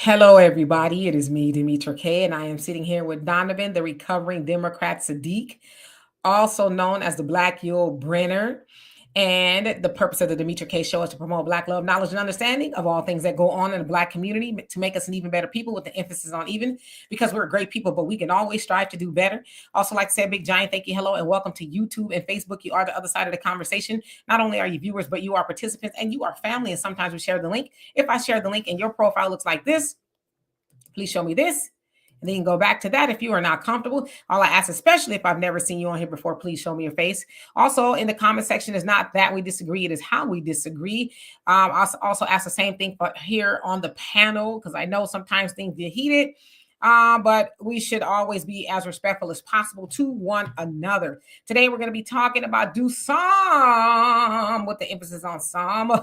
Hello, everybody. It is me, Demetra K, and I am sitting here with Donovan, the recovering Democrat Saadiq, also known as the Black Yul Brenner. And the purpose of the Demetra K show is to promote Black love, knowledge, and understanding of all things that go on in the Black community to make us an even better people with the emphasis on even because we're great people, but we can always strive to do better. Also, like to say a big giant thank you, hello, and welcome to YouTube and Facebook. You are the other side of the conversation. Not only are you viewers, but you are participants and you are family. And sometimes we share the link. If I share the link and your profile looks like this, please show me this. And then you can go back to that if you are not comfortable. All I ask, especially if I've never seen you on here before, please show me your face. Also, in the comment section, is not that we disagree, it is how we disagree. I also ask the same thing for here on the panel, because I know sometimes things get heated. But we should always be as respectful as possible to one another. Today, we're going to be talking about do some, with the emphasis on some,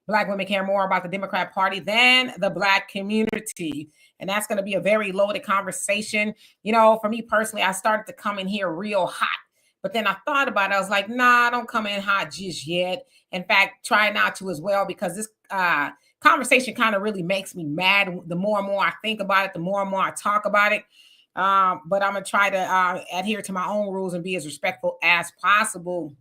Black women care more about the Democrat Party than the Black community. And that's going to be a very loaded conversation. You know, for me personally, I started to come in here real hot. But then I thought about it. I was like, nah, don't come in hot just yet. In fact, try not to as well, because this conversation kind of really makes me mad. The more and more I think about it, the more and more I talk about it. But I'm going to try to adhere to my own rules and be as respectful as possible.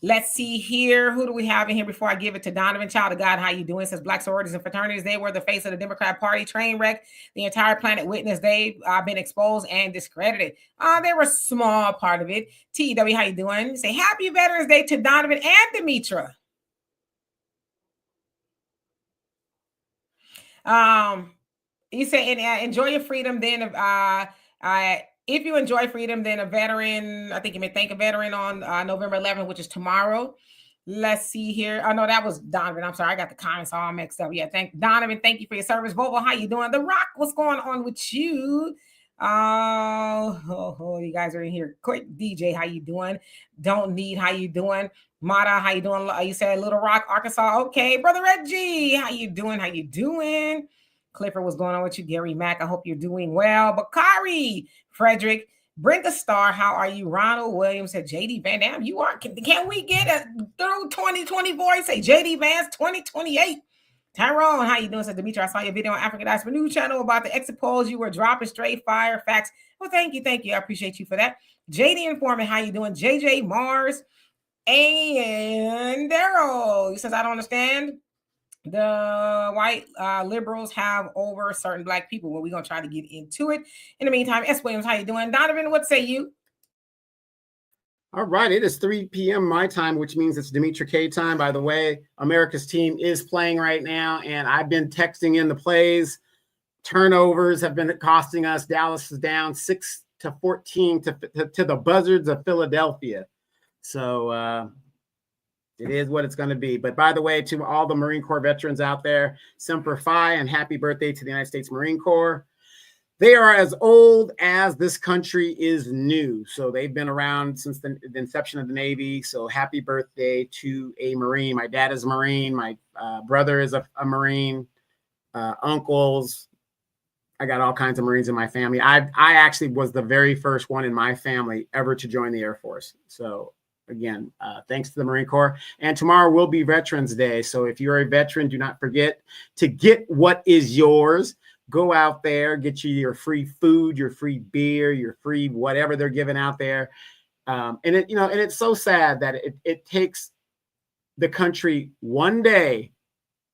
Let's see here. Who do we have in here before I give it to Donovan? Child of God, how you doing? Says Black sororities and fraternities, they were the face of the Democrat Party train wreck. The entire planet witnessed. They've been exposed and discredited. They were a small part of it. TW, how you doing? Say happy Veterans Day to Donovan and Demetra. You say enjoy your freedom. Then if you enjoy freedom, then a veteran, I think you may thank a veteran on November 11th, which is tomorrow. Let's see here. Oh, no, that was Donovan. I'm sorry. I got the comments all mixed up. Yeah, thank Donovan. Thank you for your service. Vovo, how you doing? The Rock, what's going on with you? You guys are in here. Quick DJ, how you doing? Don't need, how you doing? Mata, how you doing? You said Little Rock, Arkansas. Okay, Brother Reggie, how you doing? How you doing? Clifford, what's going on with you? Gary Mack, I hope you're doing well. Bakari, Frederick, Brenda Star, how are you? Ronald Williams said, JD Van Dam, you are, can we get it through 2024? He say JD Vance 2028. Tyrone, how you doing? Said Demetra, I saw your video on African Diaspora News Channel about the exit polls. You were dropping straight fire facts. Well, thank you. I appreciate you for that. JD Informant, how you doing? JJ Mars and Daryl. He says, I don't understand. The white liberals have over certain Black people. Well, we're going to try to get into it. In the meantime, S. Williams, how you doing? Donovan, what say you? All right, it is 3 p.m. my time, which means it's Demetra K time. By the way, America's team is playing right now, and I've been texting in the plays. Turnovers have been costing us. Dallas is down 6-14 to the Buzzards of Philadelphia. So it is what it's going to be. But by the way, to all the Marine Corps veterans out there, Semper Fi and happy birthday to the United States Marine Corps. They are as old as this country is new. So they've been around since the inception of the Navy. So happy birthday to a Marine. My dad is a Marine. My brother is a Marine. Uncles. I got all kinds of Marines in my family. I actually was the very first one in my family ever to join the Air Force. So again, thanks to the Marine Corps. And tomorrow will be Veterans Day. So if you're a veteran, do not forget to get what is yours. Go out there, get you your free food, your free beer, your free whatever they're giving out there. And it's so sad that it takes the country one day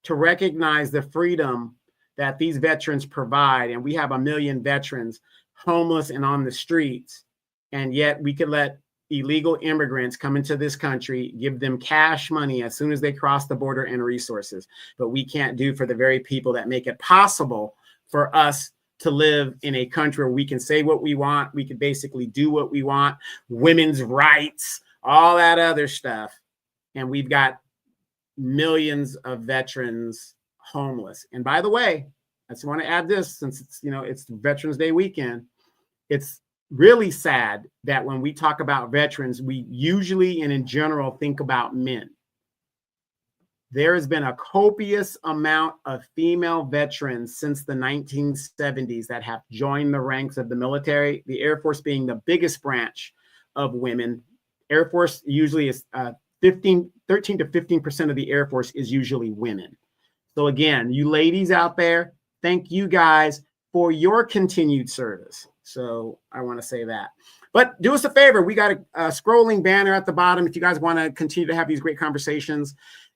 to recognize the freedom that these veterans provide. And we have 1 million veterans homeless and on the streets. And yet we could let illegal immigrants come into this country, give them cash money as soon as they cross the border and resources. But we can't do for the very people that make it possible for us to live in a country where we can say what we want. We can basically do what we want. Women's rights, all that other stuff. And we've got millions of veterans homeless. And by the way, I just want to add this, since it's Veterans Day weekend. It's really sad that when we talk about veterans, we usually and in general think about men. There has been a copious amount of female veterans since the 1970s that have joined the ranks of the military, the Air Force being the biggest branch of women. Air Force usually is 13 to 15% of the Air Force is usually women. So again, you ladies out there, thank you guys for your continued service. So I want to say that. But do us a favor. We got a scrolling banner at the bottom if you guys want to continue to have these great conversations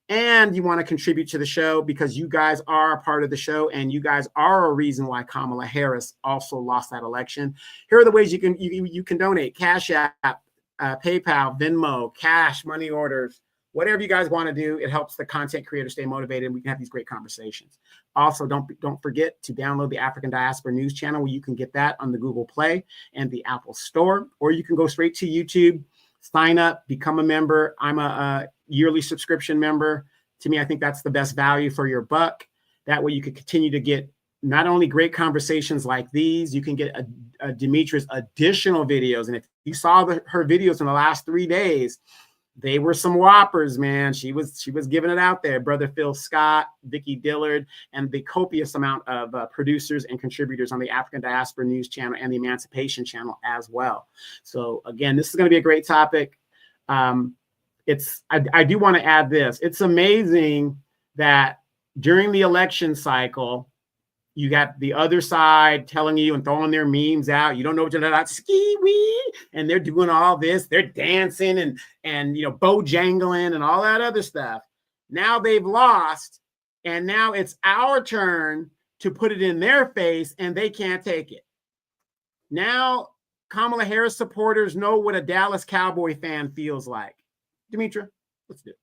and you want to contribute to the show, because you guys are a part of the show and you guys are a reason why Kamala Harris also lost that election. Here are the ways you can donate: Cash App, PayPal, Venmo, cash, money orders, whatever you guys want to do. It helps the content creator stay motivated, and we can have these great conversations. Also, don't forget to download the African Diaspora News Channel, where you can get that on the Google Play and the Apple Store, or you can go straight to YouTube, sign up, become a member. I'm a yearly subscription member. To me, I think that's the best value for your buck. That way you can continue to get not only great conversations like these, you can get Demetra's additional videos. And if you saw her videos in the last 3 days, they were some whoppers, man. She was giving it out there. Brother Phil Scott, Vicki Dillard, and the copious amount of producers and contributors on the African Diaspora News Channel and the Emancipation Channel as well. So again, this is going to be a great topic. I do want to add this. It's amazing that during the election cycle, you got the other side telling you and throwing their memes out. You don't know what you're about, ski wee, and they're doing all this. They're dancing and bojangling and all that other stuff. Now they've lost, and now it's our turn to put it in their face, and they can't take it. Now Kamala Harris supporters know what a Dallas Cowboy fan feels like. Demetra, let's do it.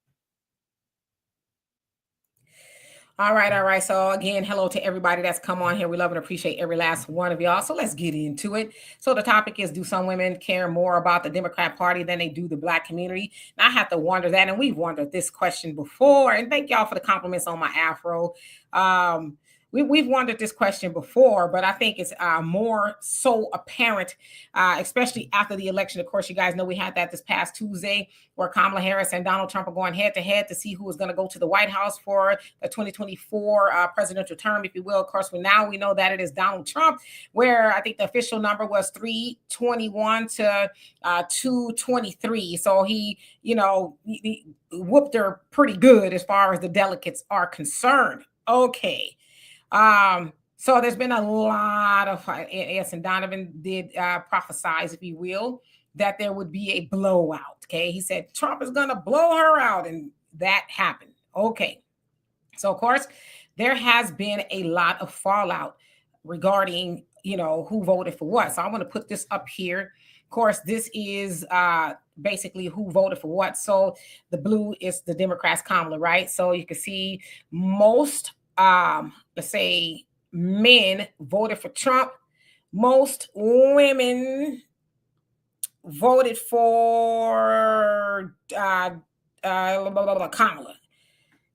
All right. So again, hello to everybody that's come on here. We love and appreciate every last one of y'all. So let's get into it. So the topic is, do some women care more about the Democrat Party than they do the Black community? And I have to wonder that, and we've wondered this question before. And thank y'all for the compliments on my afro. We've wondered this question before, but I think it's more so apparent, especially after the election. Of course, you guys know we had that this past Tuesday, where Kamala Harris and Donald Trump are going head to head to see who is going to go to the White House for the 2024 presidential term, if you will. Of course, we know that it is Donald Trump, where I think the official number was 321 to 223. So he whooped her pretty good as far as the delegates are concerned. Okay. So there's been a lot of, yes, and Donovan did prophesize, if you will, that there would be a blowout. Okay. He said Trump is going to blow her out, and that happened. Okay. So of course there has been a lot of fallout regarding, who voted for what. So I want to put this up here. Of course, this is basically who voted for what. So the blue is the Democrats, Kamala, right? So you can see most let's say men voted for Trump. Most women voted for Kamala,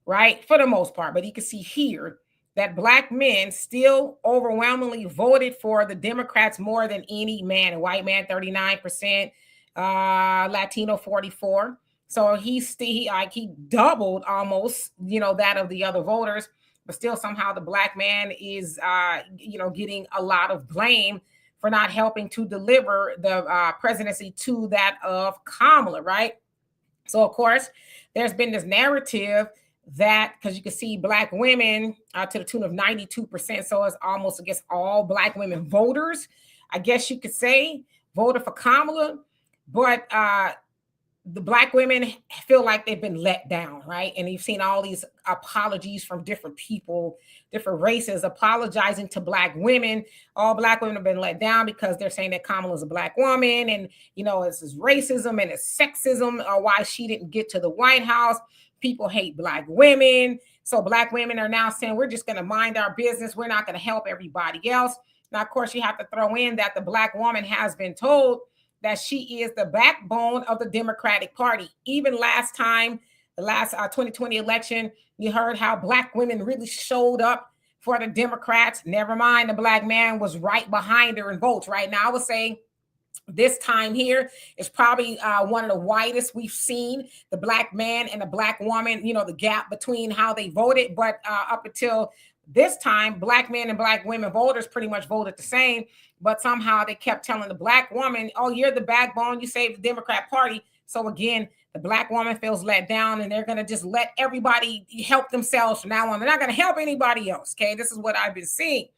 right? For the most part. But you can see here that Black men still overwhelmingly voted for the Democrats more than any man. A white man, 39%, Latino, 44%. So he doubled almost, that of the other voters. But still, somehow the Black man is, getting a lot of blame for not helping to deliver the presidency to that of Kamala, right? So, of course, there's been this narrative that, because you can see Black women to the tune of 92%. So it's almost, I guess, all Black women voters, I guess you could say, voted for Kamala. But the Black women feel like they've been let down, right? And you've seen all these apologies from different people, different races, apologizing to Black women. All Black women have been let down because they're saying that Kamala is a Black woman, and it's this racism and it's sexism, or why she didn't get to the White House. People hate Black women. So Black women are now saying, we're just going to mind our business. We're not going to help everybody else. Now, of course, you have to throw in that the Black woman has been told that she is the backbone of the Democratic Party. Even last time, the last 2020 election, you heard how Black women really showed up for the Democrats. Never mind, the Black man was right behind her in votes. Right now, I would say this time here is probably one of the widest we've seen, the Black man and the Black woman, the gap between how they voted. But up until this time, Black men and Black women voters pretty much voted the same, but somehow they kept telling the Black woman, oh, you're the backbone, you saved the Democrat Party. So again, the black woman feels let down, and they're going to just let everybody help themselves from now on. They're not going to help anybody else. Okay, this is what I've been seeing.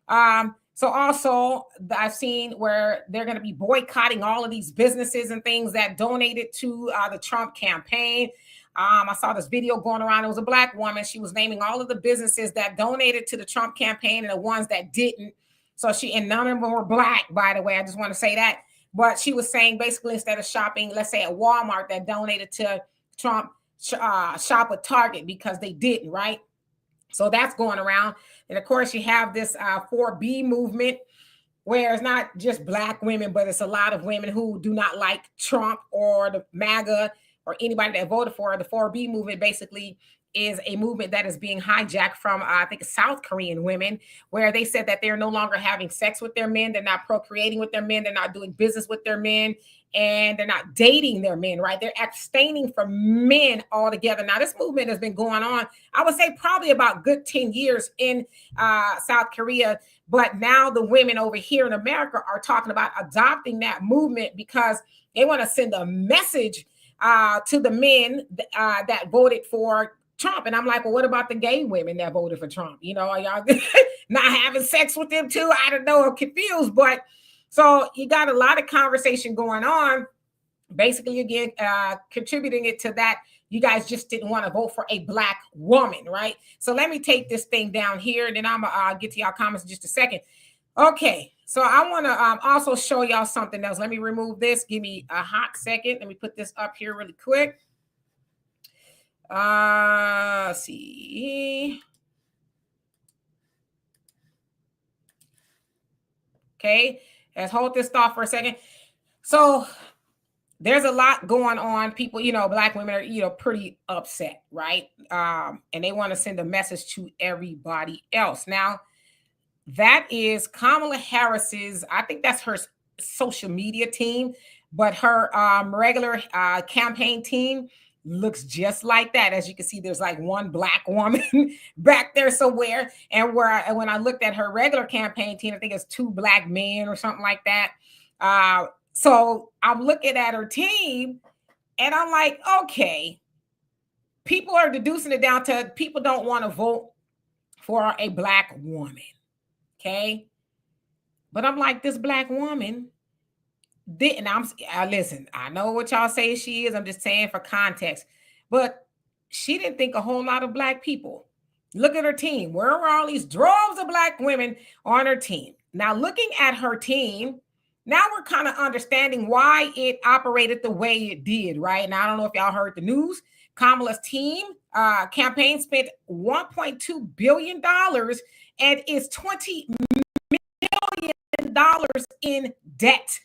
So also I've seen where they're going to be boycotting all of these businesses and things that donated to the Trump campaign. I saw this video going around. It was a black woman. She was naming all of the businesses that donated to the Trump campaign and the ones that didn't. So and none of them were black, by the way. I just want to say that. But she was saying basically, instead of shopping, let's say at Walmart that donated to Trump, shop at Target because they didn't, right? So that's going around. And of course, you have this 4B movement, where it's not just black women, but it's a lot of women who do not like Trump or the MAGA or anybody that voted for the 4B movement. Basically is a movement that is being hijacked from, I think, South Korean women, where they said that they're no longer having sex with their men. They're not procreating with their men. They're not doing business with their men. And they're not dating their men, right? They're abstaining from men altogether. Now, this movement has been going on, I would say, probably about good 10 years in South Korea. But now the women over here in America are talking about adopting that movement because they want to send a message to the men that voted for Trump. And I'm like, well, what about the gay women that voted for Trump? You know, are y'all not having sex with them too? I don't know. I'm confused. But so you got a lot of conversation going on, basically, again, contributing it to that. You guys just didn't want to vote for a black woman, right? So let me take this thing down here, and then I'm going to get to y'all comments in just a second. Okay, so I want to also show y'all something else. Let me remove this. Give me a hot second. Let me put this up here really quick. Let's see. Okay, let's hold this thought for a second. So there's a lot going on. People, black women are, pretty upset, right? And they want to send a message to everybody else. Now, that is Kamala Harris's, I think that's her social media team, but her regular campaign team looks just like that. As you can see, there's like one black woman back there somewhere. And when I looked at her regular campaign team, I think it's 2 black men or something like that. So I'm looking at her team and I'm like, okay, people are deducing it down to people don't want to vote for a black woman. Okay. But I'm like, this black woman didn't. Listen, I know what y'all say she is. I'm just saying for context, but she didn't think a whole lot of black people. Look at her team. Where were all these droves of black women on her team? Now, looking at her team, now we're kind of understanding why it operated the way it did, right? And I don't know if y'all heard the news. Kamala's team campaign spent $1.2 billion and is $20 million in debt,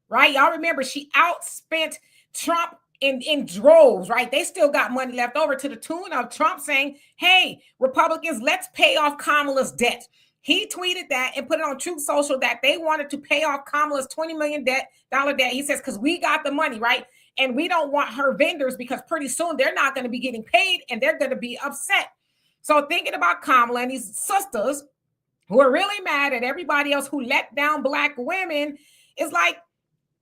right? Y'all remember she outspent Trump in droves, right? They still got money left over to the tune of Trump saying, hey, Republicans, let's pay off Kamala's debt. He tweeted that and put it on Truth Social that they wanted to pay off Kamala's $20 million debt. He says, because we got the money, right? And we don't want her vendors because pretty soon they're not going to be getting paid and they're going to be upset. So thinking about Kamala and these sisters who are really mad at everybody else who let down black women, is like,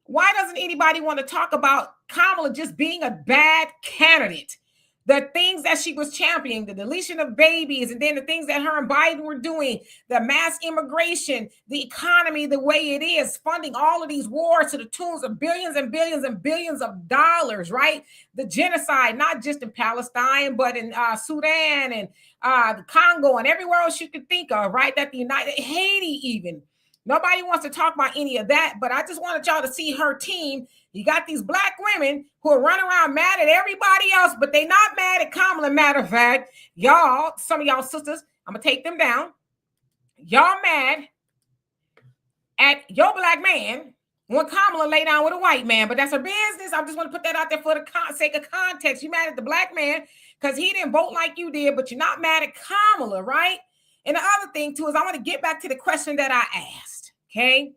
why doesn't anybody want to talk about Kamala just being a bad candidate? The things that she was championing, the deletion of babies, and then the things that her and Biden were doing, the mass immigration, the economy the way it is, funding all of these wars to the tunes of billions and billions and billions of dollars, right? The genocide, not just in Palestine, but in Sudan and the Congo and everywhere else you could think of, right? That the Haiti even. Nobody wants to talk about any of that, but I just wanted y'all to see her team. You got these black women who are running around mad at everybody else, but they not mad at Kamala. Matter of fact, y'all, some of y'all sisters, I'm going to take them down. Y'all mad at your black man when Kamala lay down with a white man, but that's her business. I just want to put that out there for the sake of context. You mad at the black man because he didn't vote like you did, but you're not mad at Kamala, right? And the other thing, too, is I want to get back to the question that I asked, okay?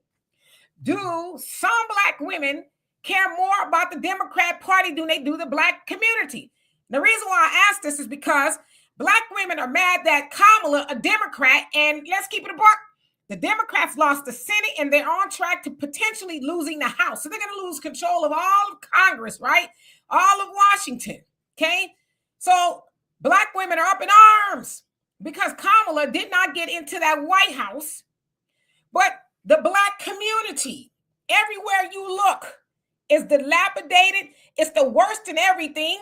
Do some black women care more about the Democrat Party than they do the black community? The reason why I asked this is because black women are mad that Kamala, a Democrat, and let's keep it a buck, The Democrats lost the Senate and they're on track to potentially losing the House. So they're going to lose control of all of Congress, right? All of Washington. Okay. So Black women are up in arms because Kamala did not get into that White House. But the Black community, everywhere you look, is dilapidated. It's the worst in everything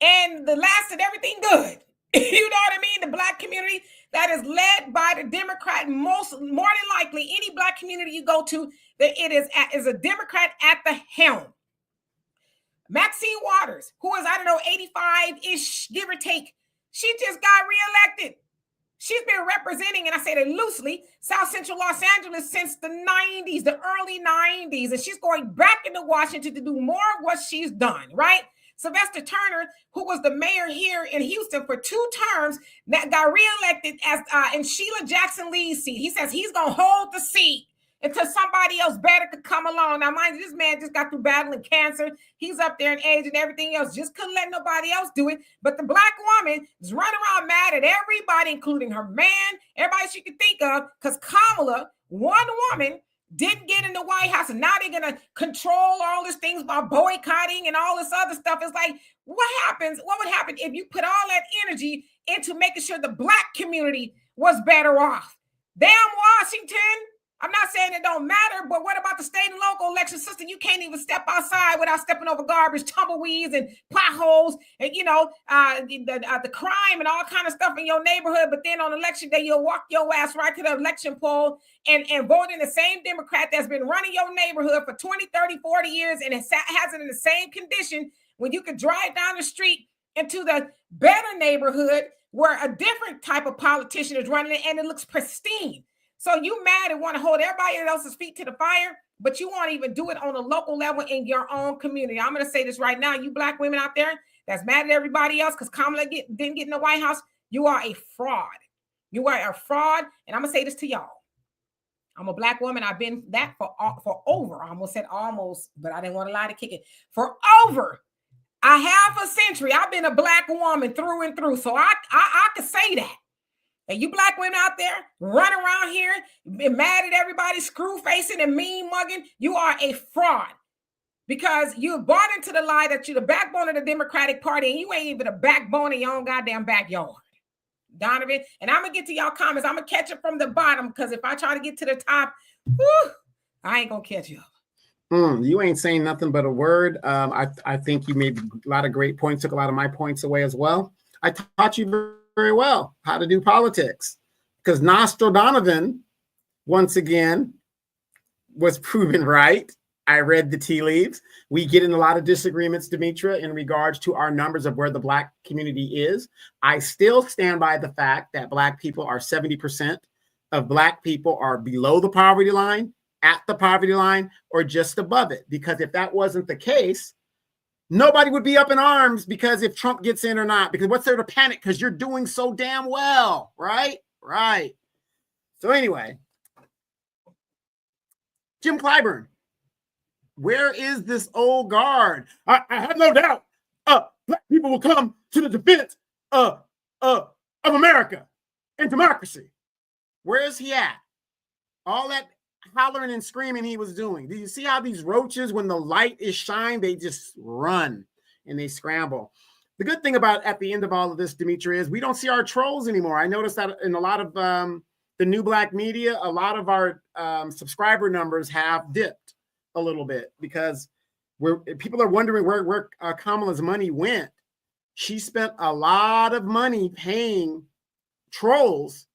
and the last in everything good. You know what I mean? The Black community that is led by the Democrat, more than likely, any Black community you go to, that it is a Democrat at the helm. Maxine Waters, who is, 85-ish, give or take, she just got reelected. She's been representing, and I say that loosely, South Central Los Angeles since the 90s, the early 90s, and she's going back into Washington to do more of what she's done, right? Sylvester Turner, who was the mayor here in Houston for 2 terms, that got reelected as in Sheila Jackson Lee's seat. He says he's going to hold the seat until somebody else better could come along. Now, mind you, this man just got through battling cancer. He's up there in age and everything else. Just couldn't let nobody else do it. But the Black woman is running around mad at everybody, including her man, everybody she could think of, because Kamala, one woman, didn't get in the White House, and now they're going to control all these things by boycotting and all this other stuff. It's like, what would happen if you put all that energy into making sure the Black community was better off? Damn Washington. I'm not saying it don't matter, but what about the state and local election system? You can't even step outside without stepping over garbage, tumbleweeds, and potholes, and the crime and all kind of stuff in your neighborhood. But then on election day, you'll walk your ass right to the election poll and vote in the same Democrat that's been running your neighborhood for 20, 30, 40 years, and it has it in the same condition when you could drive down the street into the better neighborhood where a different type of politician is running it, and it looks pristine. So you mad and want to hold everybody else's feet to the fire, but you won't even do it on a local level in your own community. I'm going to say this right now. You Black women out there that's mad at everybody else because Kamala didn't get in the White House, you are a fraud. You are a fraud. And I'm going to say this to y'all. I'm a Black woman. I've been that for over, I almost said almost, but I didn't want to lie to kick it. For over a half a century, I've been a Black woman through and through. So I could say that. And you Black women out there running around here, mad at everybody, screw facing and mean mugging, you are a fraud because you bought into the lie that you're the backbone of the Democratic Party and you ain't even a backbone in your own goddamn backyard. Donovan, and I'm going to get to y'all comments. I'm going to catch it from the bottom because if I try to get to the top, I ain't going to catch you up. You ain't saying nothing but a word. I think you made a lot of great points, took a lot of my points away as well. I taught you very well how to do politics because Donovan, once again, was proven right. I read the tea leaves. We get in a lot of disagreements, Demetra, in regards to our numbers of where the Black community is. I still stand by the fact that Black people are 70% of Black people are below the poverty line, at the poverty line, or just above it. Because if that wasn't the case, nobody would be up in arms because if Trump gets in or not, because what's there to panic? Because you're doing so damn well, right? Right. So anyway, Jim Clyburn, where is this old guard? I have no doubt Black people will come to the defense of America and democracy. Where is he at? All that hollering and screaming he was doing. Do you see how these roaches, when the light is shined, they just run and they scramble? The good thing about at the end of all of this, Demetri, is we don't see our trolls anymore. I noticed that in a lot of the new Black media, a lot of our subscriber numbers have dipped a little bit because people are wondering where Kamala's money went. She spent a lot of money paying trolls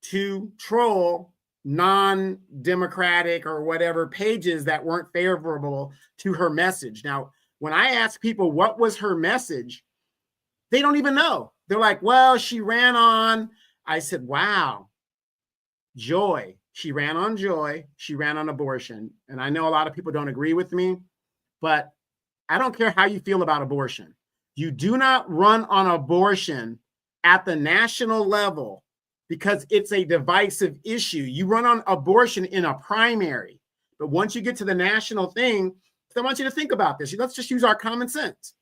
to troll non-democratic or whatever pages that weren't favorable to her message. Now, when I ask people what was her message, they don't even know. They're like, well, she ran on. I said, wow, joy. She ran on joy. She ran on abortion. And I know a lot of people don't agree with me, but I don't care how you feel about abortion. You do not run on abortion at the national level because it's a divisive issue. You run on abortion in a primary. But once you get to the national thing, I want you to think about this. Let's just use our common sense.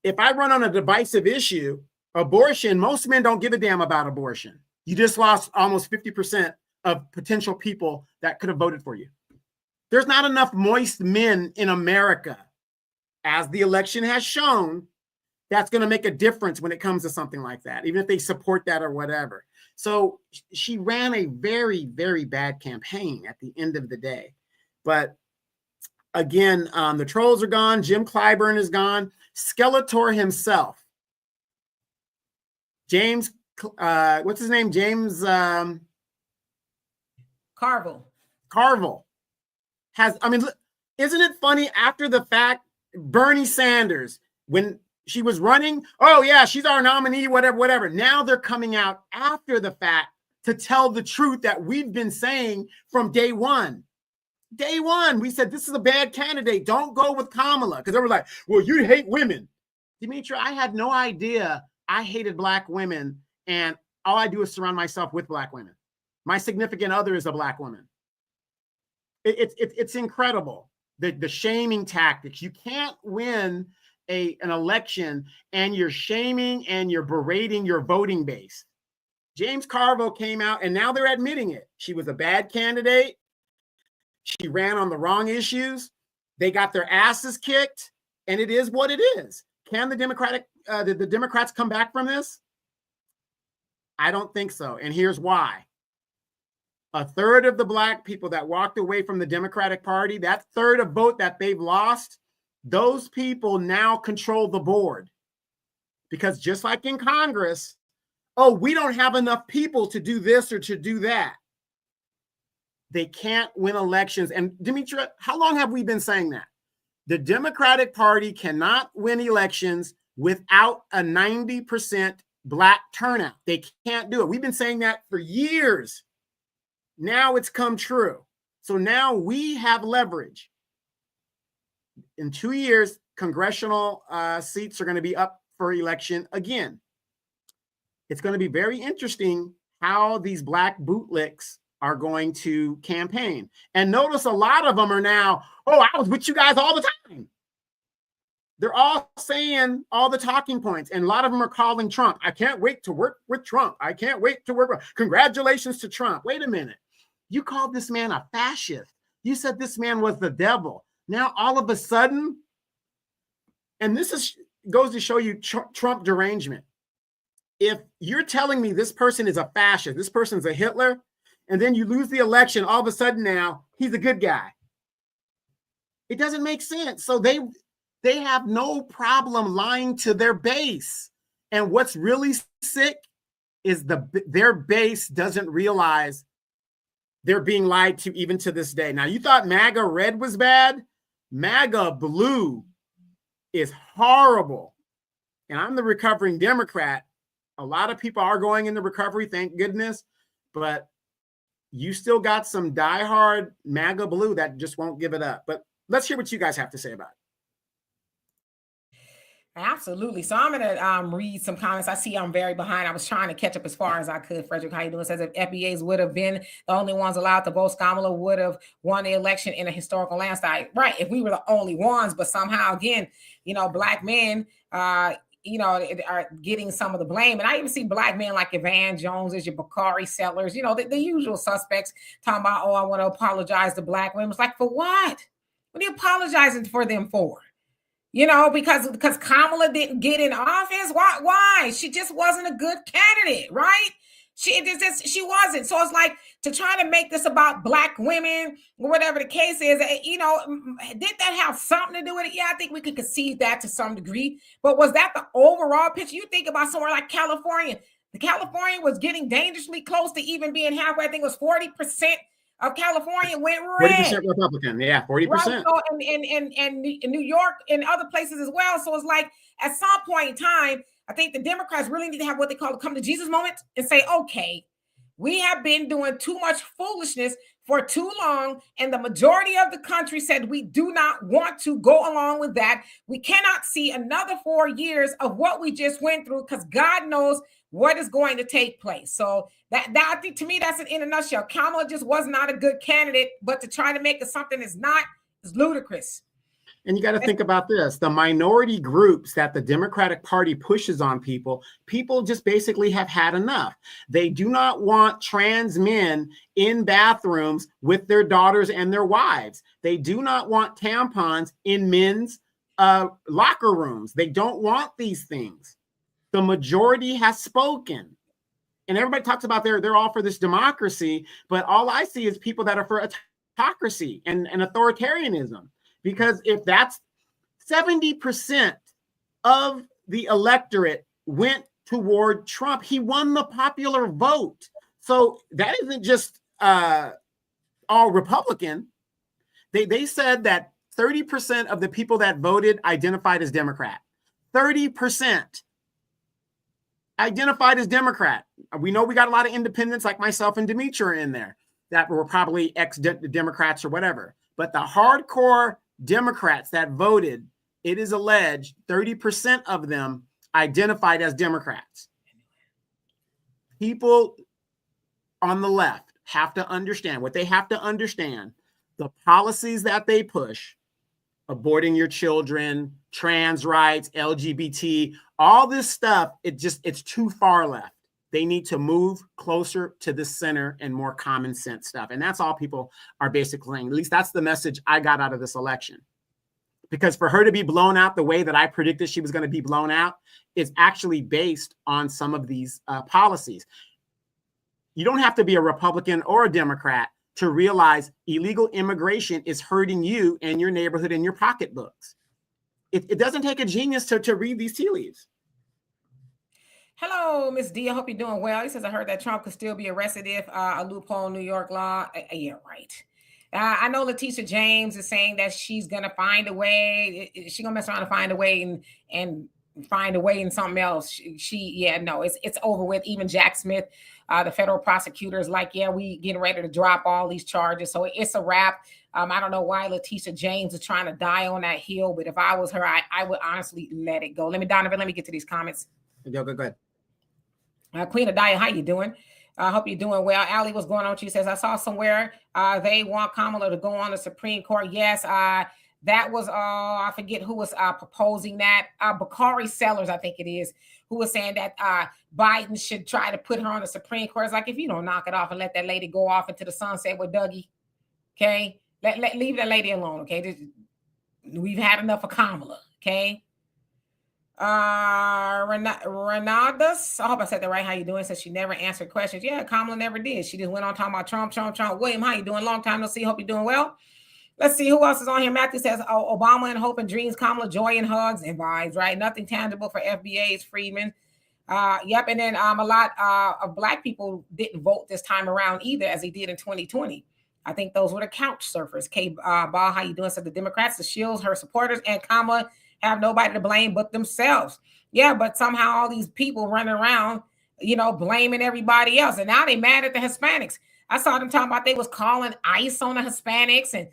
If I run on a divisive issue, abortion, most men don't give a damn about abortion. You just lost almost 50% of potential people that could have voted for you. There's not enough moist men in America, as the election has shown, that's going to make a difference when it comes to something like that, even if they support that or whatever. So she ran a very, very bad campaign at the end of the day. But again, the trolls are gone. Jim Clyburn is gone. Skeletor himself, James, what's his name? James Carville has, I mean, isn't it funny after the fact, Bernie Sanders, when she was running, oh yeah, she's our nominee, whatever. Now they're coming out after the fact to tell the truth that we've been saying from day one. Day one, we said, this is a bad candidate. Don't go with Kamala. Because they were like, well, you hate women. Demetra, I had no idea I hated Black women. And all I do is surround myself with Black women. My significant other is a Black woman. It's incredible. The shaming tactics. You can't win an election and you're shaming and you're berating your voting base. James Carville came out and now they're admitting it. She was a bad candidate. She ran on the wrong issues. They got their asses kicked, and it is what it is. Can the Democrats come back from this? I don't think so, and here's why. A third of the Black people that walked away from the Democratic Party, that third of vote that they've lost, those people now control the board. Because just like in Congress, oh, we don't have enough people to do this or to do that. They can't win elections. And Demetra, how long have we been saying that? The Democratic Party cannot win elections without a 90% Black turnout. They can't do it. We've been saying that for years. Now it's come true. So now we have leverage. In 2 years, congressional seats are going to be up for election again. It's going to be very interesting how these Black bootlicks are going to campaign. And notice a lot of them are now, oh, I was with you guys all the time. They're all saying all the talking points. And a lot of them are calling Trump. I can't wait to work with Trump. I can't wait to work with, congratulations to Trump. Wait a minute. You called this man a fascist. You said this man was the devil. Now, all of a sudden, and this goes to show you Trump derangement. If you're telling me this person is a fascist, this person's a Hitler, and then you lose the election, all of a sudden now he's a good guy. It doesn't make sense. So they have no problem lying to their base. And what's really sick is their base doesn't realize they're being lied to even to this day. Now, you thought MAGA red was bad? MAGA blue is horrible. And I'm the recovering Democrat. A lot of people are going into recovery, thank goodness. But you still got some diehard MAGA blue that just won't give it up. But let's hear what you guys have to say about it. Absolutely. So I'm going to read some comments. I see I'm very behind. I was trying to catch up as far as I could. Frederick, how you doing? Says if FBAs would have been the only ones allowed to vote, Kamala would have won the election in a historical landslide. Right. If we were the only ones, but somehow, again, Black men, are getting some of the blame. And I even see Black men like Evan Jones, your Bakari Sellers, the usual suspects talking about, oh, I want to apologize to Black women. It's like, for what? What are you apologizing for them for? Because Kamala didn't get in office. Why? She just wasn't a good candidate, right? She wasn't. So it's like to try to make this about Black women or whatever the case is, did that have something to do with it? Yeah, I think we could concede that to some degree. But was that the overall picture? You think about somewhere like California. The California was getting dangerously close to even being halfway. I think it was 40% of California went red. 40% Republican, yeah, 40%. Right, so in New York and other places as well. So it's like at some point in time, I think the Democrats really need to have what they call a come to Jesus moment and say, okay, we have been doing too much foolishness for too long. And the majority of the country said we do not want to go along with that. We cannot see another 4 years of what we just went through because God knows what is going to take place. So that I think to me, that's in a nutshell. Kamala just was not a good candidate, but to try to make it something that's not is ludicrous. And you got to think about this. The minority groups that the Democratic Party pushes on people, people just basically have had enough. They do not want trans men in bathrooms with their daughters and their wives. They do not want tampons in men's locker rooms. They don't want these things. The majority has spoken. And everybody talks about they're all for this democracy, but all I see is people that are for autocracy and authoritarianism. Because if that's 70% of the electorate went toward Trump, he won the popular vote. So that isn't just all Republican. They said that 30% of the people that voted identified as Democrat. 30% identified as Democrat. We know we got a lot of independents like myself and Dimitri are in there that were probably ex-Democrats or whatever. But the hardcore Democrats that voted, it is alleged 30% of them identified as Democrats. People on the left have to understand what they have to understand. The policies that they push, aborting your children, trans rights, LGBT, all this stuff, it's too far left. They need to move closer to the center and more common sense stuff. And that's all people are basically saying. At least that's the message I got out of this election. Because for her to be blown out the way that I predicted she was going to be blown out is actually based on some of these policies. You don't have to be a Republican or a Democrat to realize illegal immigration is hurting you and your neighborhood and your pocketbooks. It doesn't take a genius to read these tea leaves. Hello, Miss D. I hope you're doing well. He says, I heard that Trump could still be arrested if a loophole in New York law. Yeah, right. I know Letitia James is saying that she's going to find a way. She's going to mess around and find a way and find a way in something else. It's over with. Even Jack Smith, the federal prosecutor, is like, yeah, we getting ready to drop all these charges. So it's a wrap. I don't know why Letitia James is trying to die on that hill, but if I was her, I would honestly let it go. Donovan, let me get to these comments. Go ahead. Queen Adaya, how you doing? I hope you're doing well. Allie, what's going on? She says, I saw somewhere they want Kamala to go on the Supreme Court. Yes, that was, I forget who was proposing that. Bakari Sellers, I think it is, who was saying that Biden should try to put her on the Supreme Court. It's like, if you don't knock it off and let that lady go off into the sunset with Dougie, okay? Leave that lady alone, okay? We've had enough of Kamala, okay? Renadas, I hope I said that right. How you doing? Says she never answered questions. Yeah, Kamala never did. She just went on talking about Trump. William, how you doing? Long time no see. Hope you're doing well. Let's see who else is on here. Matthew says, Obama and hope and dreams, Kamala joy and hugs and vibes, right? Nothing tangible for FBA's Friedman. Yep. And then a lot of Black people didn't vote this time around either, as they did in 2020. I think those were the couch surfers. Ball, how you doing? Said the Democrats, the Shields, her supporters, and Kamala have nobody to blame but themselves. Yeah, but somehow all these people running around, blaming everybody else. And now they mad at the Hispanics. I saw them talking about they was calling ICE on the Hispanics and,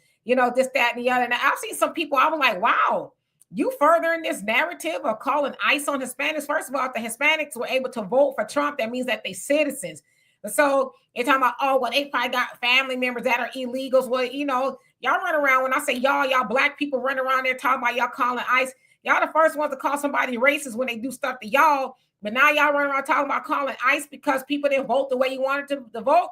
this, that, and the other. And I've seen some people, I was like, wow, you furthering this narrative of calling ICE on Hispanics. First of all, if the Hispanics were able to vote for Trump, that means that they citizens. So they're talking about, they probably got family members that are illegals. Well, y'all run around. When I say y'all Black people run around there talking about y'all calling ICE. Y'all the first ones to call somebody racist when they do stuff to y'all. But now y'all run around talking about calling ICE because people didn't vote the way you wanted to vote.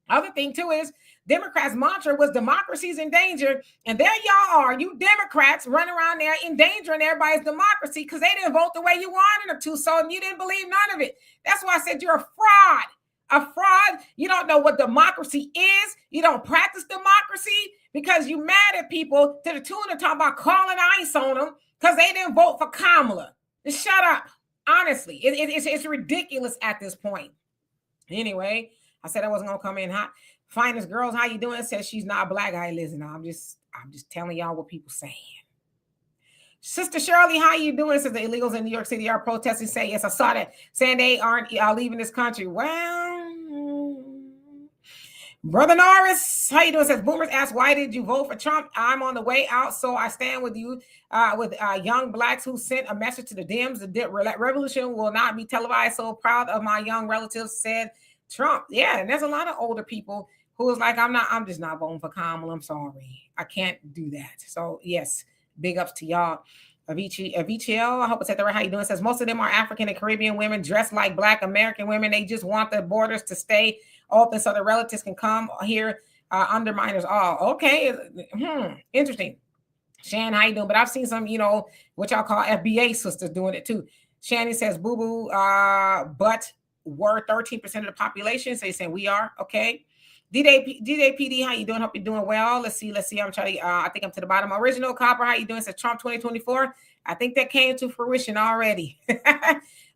Other thing, too, is Democrats' mantra was democracy's in danger. And there y'all are, you Democrats running around there endangering everybody's democracy because they didn't vote the way you wanted them to. So you didn't believe none of it. That's why I said you're a fraud. A fraud. You don't know what democracy is. You don't practice democracy because you mad at people to the tune of talking about calling ICE on them because they didn't vote for Kamala. Just shut up. Honestly, it's ridiculous at this point. Anyway, I said I wasn't gonna come in hot. Finest girls, how you doing? Says she's not Black. I listen. I'm just telling y'all what people saying. Sister Shirley, how you doing? Says the illegals in New York City are protesting. Say yes, I saw that. Saying they aren't leaving this country. Well, Brother Norris, how you doing? Says boomers ask, why did you vote for Trump? I'm on the way out, so I stand with you. With young Blacks who sent a message to the Dems. The revolution will not be televised. So proud of my young relatives, said Trump. Yeah, and there's a lot of older people who is like, I'm just not voting for Kamala. I'm sorry. I can't do that. So yes, Big ups to y'all. Avicio, I hope I said that right. How you doing? It says most of them are African and Caribbean women dressed like Black American women. They just want the borders to stay open so the relatives can come here, undermine us all. Okay, interesting. Shan, how you doing? But I've seen some, what y'all call FBA sisters doing it too. Shannon says, boo boo, but we're 13% of the population. So you're saying we are, okay. DJ PD, how you doing? Hope you're doing well. Let's see. I'm trying to, I think I'm to the bottom. Original Copper, how you doing? Says Trump 2024. I think that came to fruition already.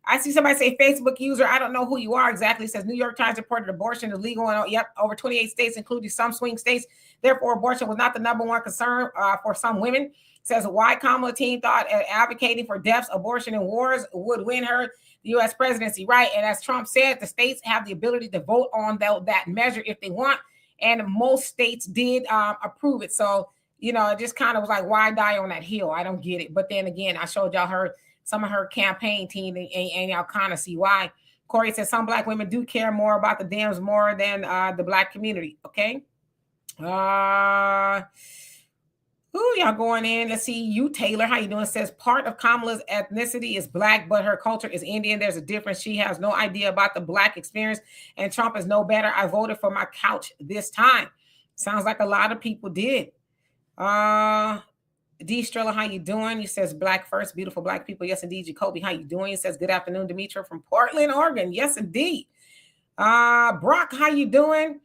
I see somebody say Facebook user. I don't know who you are exactly. It says New York Times reported abortion is legal in over 28 states, including some swing states. Therefore, abortion was not the number one concern for some women. It says why Kamala team thought advocating for deaths, abortion, and wars would win her the U.S. presidency, right? And as Trump said, the states have the ability to vote on that measure if they want, and most states did approve it. So, it just kind of was like, why die on that hill? I don't get it. But then again, I showed y'all some of her campaign team, and y'all kind of see why. Corey says some Black women do care more about the Dems more than the Black community. Okay. Who y'all going in? Let's see. You, Taylor, how you doing? Says part of Kamala's ethnicity is Black, but her culture is Indian. There's a difference. She has no idea about the Black experience, and Trump is no better. I voted for my couch this time. Sounds like a lot of people did. D. Strella, how you doing? He says Black first, beautiful Black people. Yes, indeed. Jacoby, how you doing? He says good afternoon, Demetra from Portland, Oregon. Yes, indeed. Brock, how you doing?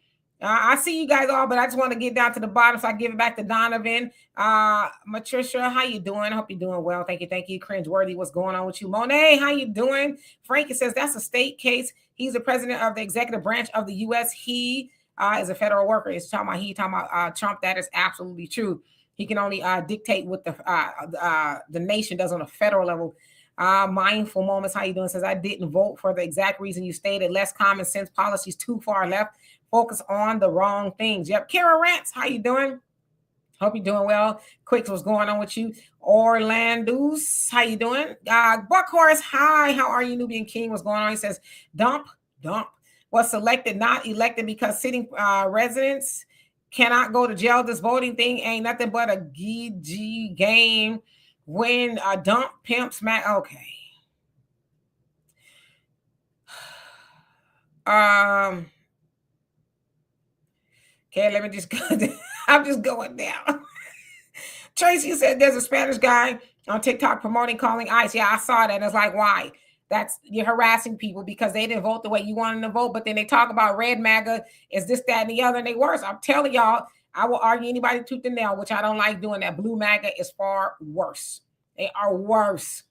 I see you guys all, but I just want to get down to the bottom, so I give it back to Donovan. Matricia, how you doing? I hope you're doing well. Thank you. Cringeworthy, what's going on with you? Monet, how you doing? Frankie says that's a state case. He's the president of the executive branch of the U.S. He is a federal worker. It's talking about Trump. That is absolutely true. He can only dictate what the nation does on a federal level. Mindful Moments, how you doing? Says I didn't vote for the exact reason you stated. Less common sense policies, too far left. Focus on the wrong things. Yep. Kara Rants, how you doing? Hope you're doing well. Quicks, what's going on with you? Orlando's, how you doing? Buckhorse, hi. How are you, Nubian King? What's going on? He says dump. Was selected, not elected, because sitting residents cannot go to jail. This voting thing ain't nothing but a GG game. When dump pimp smack. Okay. Okay, let me just go. I'm just going down. Tracy said there's a Spanish guy on TikTok promoting calling ICE. Yeah, I saw that. It's like, why? You're harassing people because they didn't vote the way you wanted them to vote. But then they talk about red MAGA is this, that, and the other, and they worse. I'm telling y'all, I will argue anybody tooth and nail, which I don't like doing that. Blue MAGA is far worse. They are worse.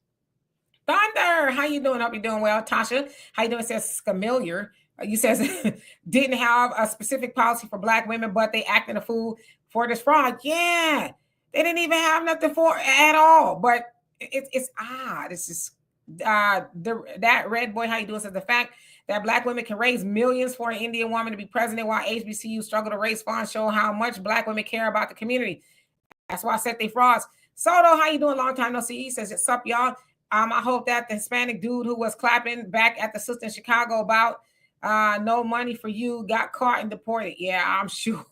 Thunder, how you doing? Hope you're doing well. Tasha, how you doing? It says Scamilliar. You says didn't have a specific policy for Black women, but they acted a fool for this fraud. Yeah, they didn't even have nothing for at all. But it's odd. It's just that red boy. How you doing? Says the fact that Black women can raise millions for an Indian woman to be president, while HBCUs struggle to raise funds, show how much Black women care about the community. That's why I said they frauds. Soto, how you doing? Long time no see. He says, "What's up, y'all?" I hope that the Hispanic dude who was clapping back at the sister in Chicago about no money for you got caught and deported. Yeah, I'm sure.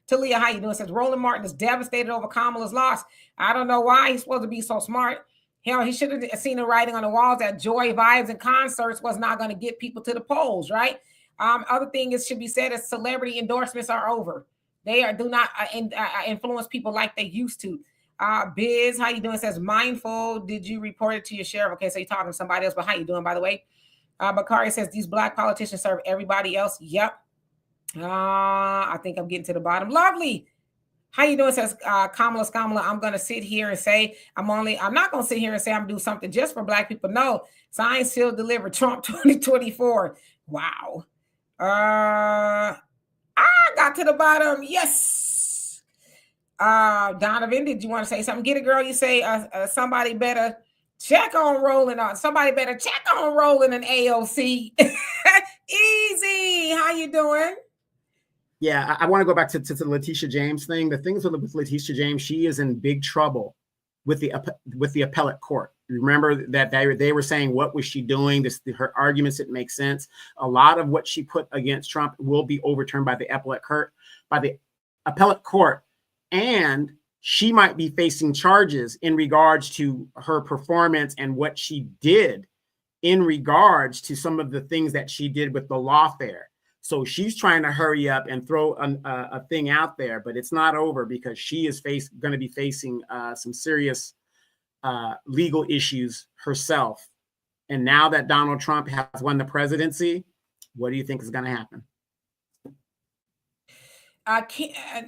Talia, how you doing? Says Roland Martin is devastated over Kamala's loss. I don't know why he's supposed to be so smart. Hell, he should have seen the writing on the walls that joy, vibes, and concerts was not going to get people to the polls, right? Other thing is should be said is celebrity endorsements are over. They do not influence people like they used to. Biz, how you doing? Says mindful. Did you report it to your sheriff? Okay, so you're talking to somebody else, but how you doing, by the way? Bakari says these Black politicians serve everybody else. Yep. I think I'm getting to the bottom. Lovely. How you doing? Says Kamala. I'm gonna sit here and say I'm not gonna sit here and say I'm gonna do something just for Black people. No, sign, seal, deliver. Trump 2024. Wow. I got to the bottom. Yes. Donovan, did you want to say something? Get it, girl. You say somebody better check on rolling on. Somebody better check on rolling an AOC. Easy. How you doing? Yeah, I want to go back to the Letitia James thing. The things with Letitia James, she is in big trouble with the appellate court. Remember that they were saying, what was she doing? Her arguments didn't make sense. A lot of what she put against Trump will be overturned by the appellate court. And she might be facing charges in regards to her performance and what she did in regards to some of the things that she did with the lawfare. So she's trying to hurry up and throw a thing out there, but it's not over because she is going to be facing some serious legal issues herself. And now that Donald Trump has won the presidency, what do you think is going to happen?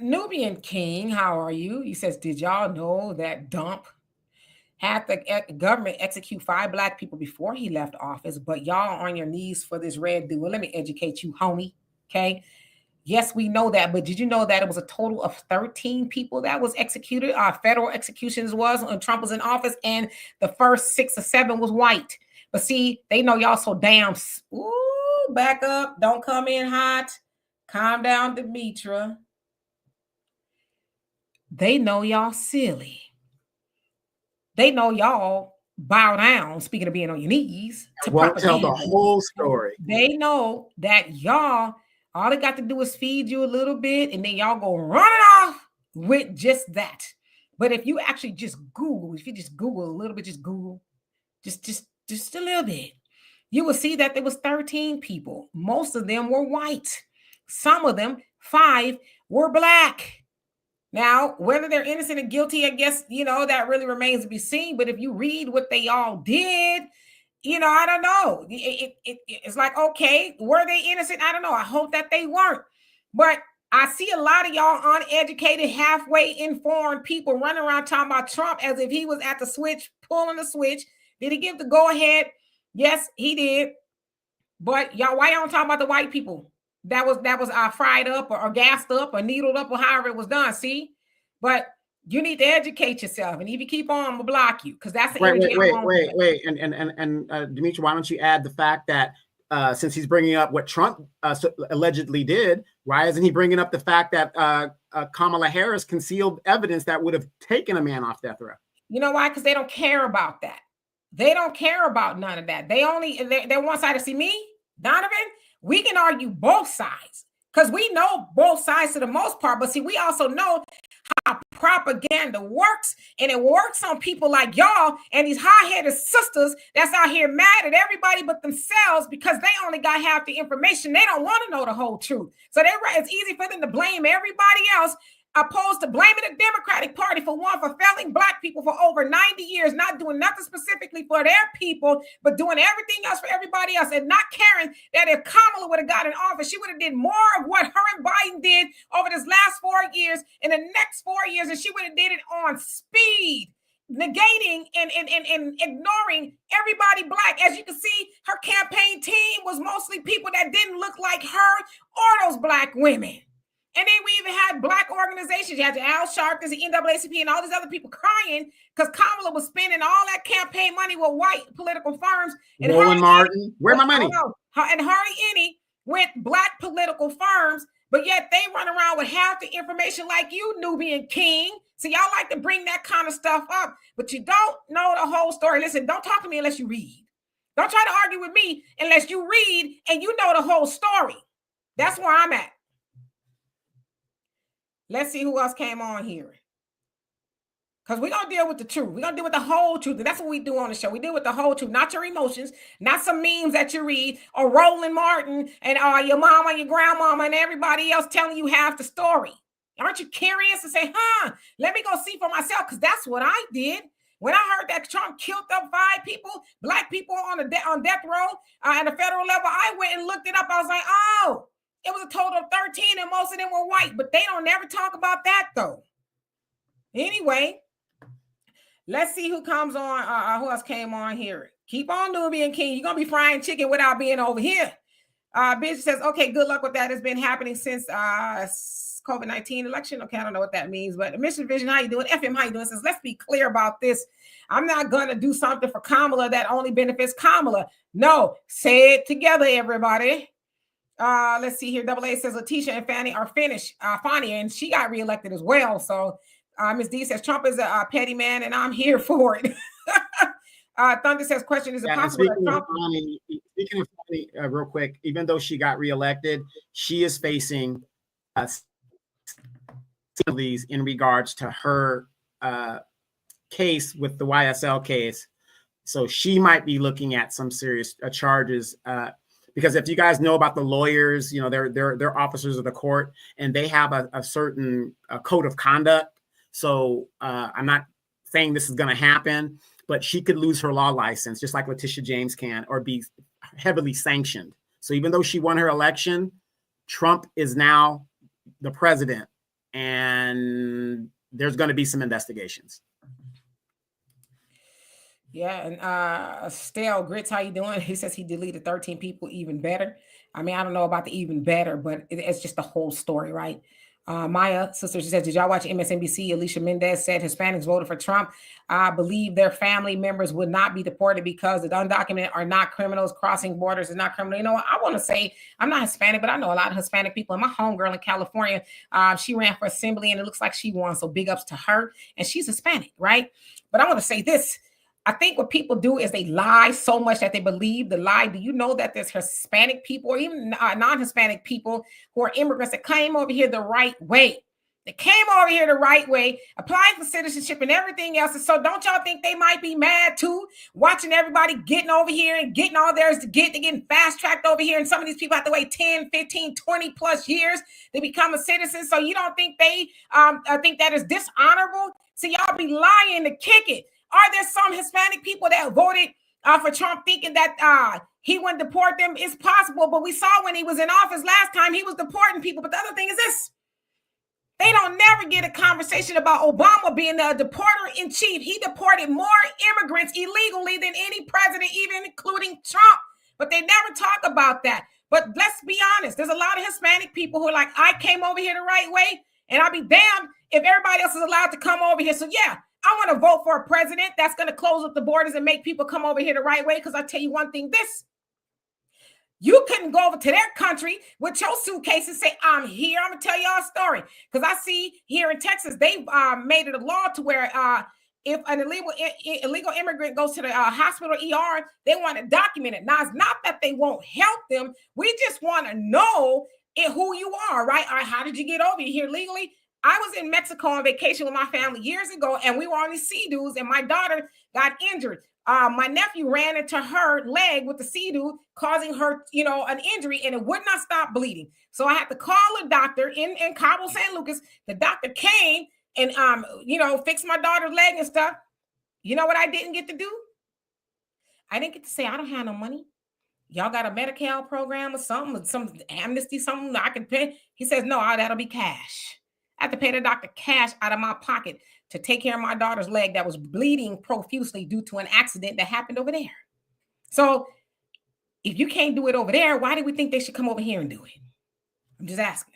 Nubian King, how are you? He says, did y'all know that Dump had the government execute 5 black people before he left office, but y'all on your knees for this red dude? Well, let me educate you, homie. Okay. Yes, we know that, but did you know that it was a total of 13 people that was executed? Federal executions was when Trump was in office, and the first 6 or 7 was white. But see, they know y'all so damn. Ooh, back up. Don't come in hot. Calm down, Demetra. They know y'all silly. They know y'all bow down, speaking of being on your knees, to won't tell the whole story. They know that y'all, all they got to do is feed you a little bit, and then y'all go run it off with just that. But if you actually just Google, if you just Google a little bit, just Google, just a little bit, you will see that there was 13 people. Most of them were white. Some of them, 5, were black. Now, whether they're innocent or guilty, I guess, that really remains to be seen. But if you read what they all did, I don't know. It's like, okay, were they innocent? I don't know. I hope that they weren't. But I see a lot of y'all uneducated, halfway informed people running around talking about Trump as if he was at the switch, pulling the switch. Did he give the go ahead? Yes, he did. But y'all, why y'all don't talk about the white people that was fried up or gassed up or needled up or however it was done? See, but you need to educate yourself, and if you keep on, I'm gonna block you, because that's the energy. Wait, and Dimitri, why don't you add the fact that since he's bringing up what Trump allegedly did, why isn't he bringing up the fact that Kamala Harris concealed evidence that would have taken a man off death row? You know why? Because they don't care about that. They don't care about none of that. They're one side. To see me, Donovan, we can argue both sides because we know both sides to the most part. But see, we also know how propaganda works, and it works on people like y'all and these high-headed sisters that's out here mad at everybody but themselves because they only got half the information. They don't want to know the whole truth. So it's easy for them to blame everybody else, opposed to blaming the Democratic Party for failing black people for over 90 years, not doing nothing specifically for their people, but doing everything else for everybody else, and not caring that if Kamala would have got in office, she would have did more of what her and Biden did over this last 4 years in the next 4 years, and she would have did it on speed, negating and ignoring everybody black. As you can see, her campaign team was mostly people that didn't look like her or those black women. And then we even had black organizations. You had the Al Sharptons, the NAACP, and all these other people crying because Kamala was spending all that campaign money with white political firms. And Roland Martin, where's my money? And hardly any went black political firms, but yet they run around with half the information like you, Nubian King. So y'all like to bring that kind of stuff up, but you don't know the whole story. Listen, don't talk to me unless you read. Don't try to argue with me unless you read and you know the whole story. That's where I'm at. Let's see who else came on here. Because we're going to deal with the truth. We're going to deal with the whole truth. And that's what we do on the show. We deal with the whole truth, not your emotions, not some memes that you read, or Roland Martin and your mama, your grandmama, and everybody else telling you half the story. Aren't you curious to say, let me go see for myself? Because that's what I did. When I heard that Trump killed up 5 people, black people on death row at the federal level, I went and looked it up. I was like, oh. It was a total of 13, and most of them were white, but they don't never talk about that, though. Anyway, let's see who comes on. Who else came on here? Keep on, Nubian King. You're going to be frying chicken without being over here. Bitch says, okay, good luck with that. It's been happening since COVID-19 election. Okay, I don't know what that means, but Mission Vision, how you doing? FM, how you doing? Says, let's be clear about this. I'm not going to do something for Kamala that only benefits Kamala. No, say it together, everybody. Let's see here. Double A says Letitia and Fannie are finished. Fannie, and she got reelected as well. So Ms. D says Trump is a petty man, and I'm here for it. Thunder says, question, is it possible that Trump... Speaking of Fannie, real quick, even though she got reelected, she is facing these in regards to her case with the YSL case. So she might be looking at some serious charges because if you guys know about the lawyers, they're officers of the court and they have a certain code of conduct. So I'm not saying this is going to happen, but she could lose her law license just like Letitia James can, or be heavily sanctioned. So even though she won her election, Trump is now the president, and there's going to be some investigations. Yeah, and Stale Grits, how you doing? He says he deleted 13 people, even better. I mean, I don't know about the even better, but it's just the whole story, right? Maya, sister, she says, did y'all watch MSNBC? Alicia Mendez said Hispanics voted for Trump. I believe their family members would not be deported because the undocumented are not criminals. Crossing borders is not criminal. You know what? I want to say, I'm not Hispanic, but I know a lot of Hispanic people. And my homegirl in California, she ran for assembly and it looks like she won. So big ups to her. And she's Hispanic, right? But I want to say this. I think what people do is they lie so much that they believe the lie. Do you know that there's Hispanic people or even non-Hispanic people who are immigrants that came over here the right way? They came over here the right way, applying for citizenship and everything else. And so don't y'all think they might be mad too, watching everybody getting over here and getting all theirs to get, they're getting fast-tracked over here. And some of these people have to wait 10, 15, 20 plus years to become a citizen. So you don't think they think that is dishonorable? So y'all be lying to kick it. Are there some Hispanic people that voted for Trump thinking that he wouldn't deport them? It's possible, but we saw when he was in office last time, he was deporting people. But the other thing is this. They don't never get a conversation about Obama being the deporter-in-chief. He deported more immigrants illegally than any president, even including Trump. But they never talk about that. But let's be honest. There's a lot of Hispanic people who are like, I came over here the right way, and I'll be damned if everybody else is allowed to come over here. So yeah, I want to vote for a president that's going to close up the borders and make people come over here the right way. Because I tell you one thing, you couldn't go over to their country with your suitcase and say, I'm here. I'm going to tell y'all a story. Because I see here in Texas, they've made it a law to where if an illegal immigrant goes to the hospital ER, they want to document it. Now, it's not that they won't help them. We just want to know who you are, right? Or how did you get over here legally? I was in Mexico on vacation with my family years ago, and we were on these sea-doos, and my daughter got injured. My nephew ran into her leg with the sea-doo, causing her, an injury, and it would not stop bleeding. So I had to call a doctor in Cabo San Lucas. The doctor came and, fixed my daughter's leg and stuff. You know what I didn't get to do? I didn't get to say, I don't have no money. Y'all got a Medi-Cal program or something, some amnesty, something I can pay? He says, no, that'll be cash. I had to pay the doctor cash out of my pocket to take care of my daughter's leg that was bleeding profusely due to an accident that happened over there. So if you can't do it over there, why do we think they should come over here and do it? I'm just asking.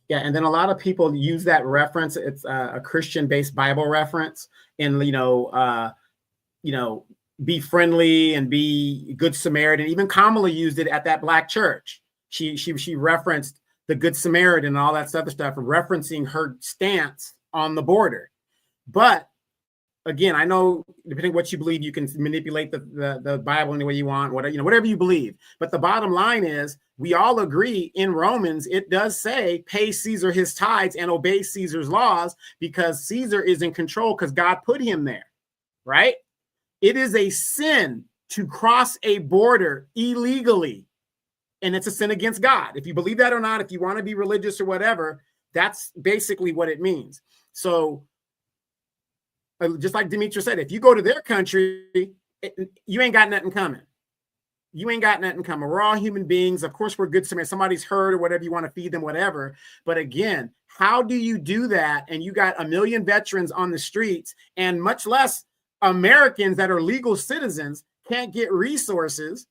Yeah, and then a lot of people use that reference. It's a Christian-based Bible reference, and be friendly and be good Samaritan. Even Kamala used it at that black church. She referenced the Good Samaritan and all that other stuff, referencing her stance on the border. But again, I know depending on what you believe, you can manipulate the Bible any way you want, whatever you believe. But the bottom line is, we all agree in Romans, it does say, pay Caesar his tithes and obey Caesar's laws, because Caesar is in control because God put him there, right? It is a sin to cross a border illegally. And it's a sin against God. If you believe that or not, if you want to be religious or whatever, that's basically what it means. So just like Demetra said, if you go to their country, you ain't got nothing coming. You ain't got nothing coming. We're all human beings. Of course, we're good. Somebody's hurt or whatever, you want to feed them, whatever. But again, how do you do that? And you got 1 million veterans on the streets, and much less Americans that are legal citizens can't get resources.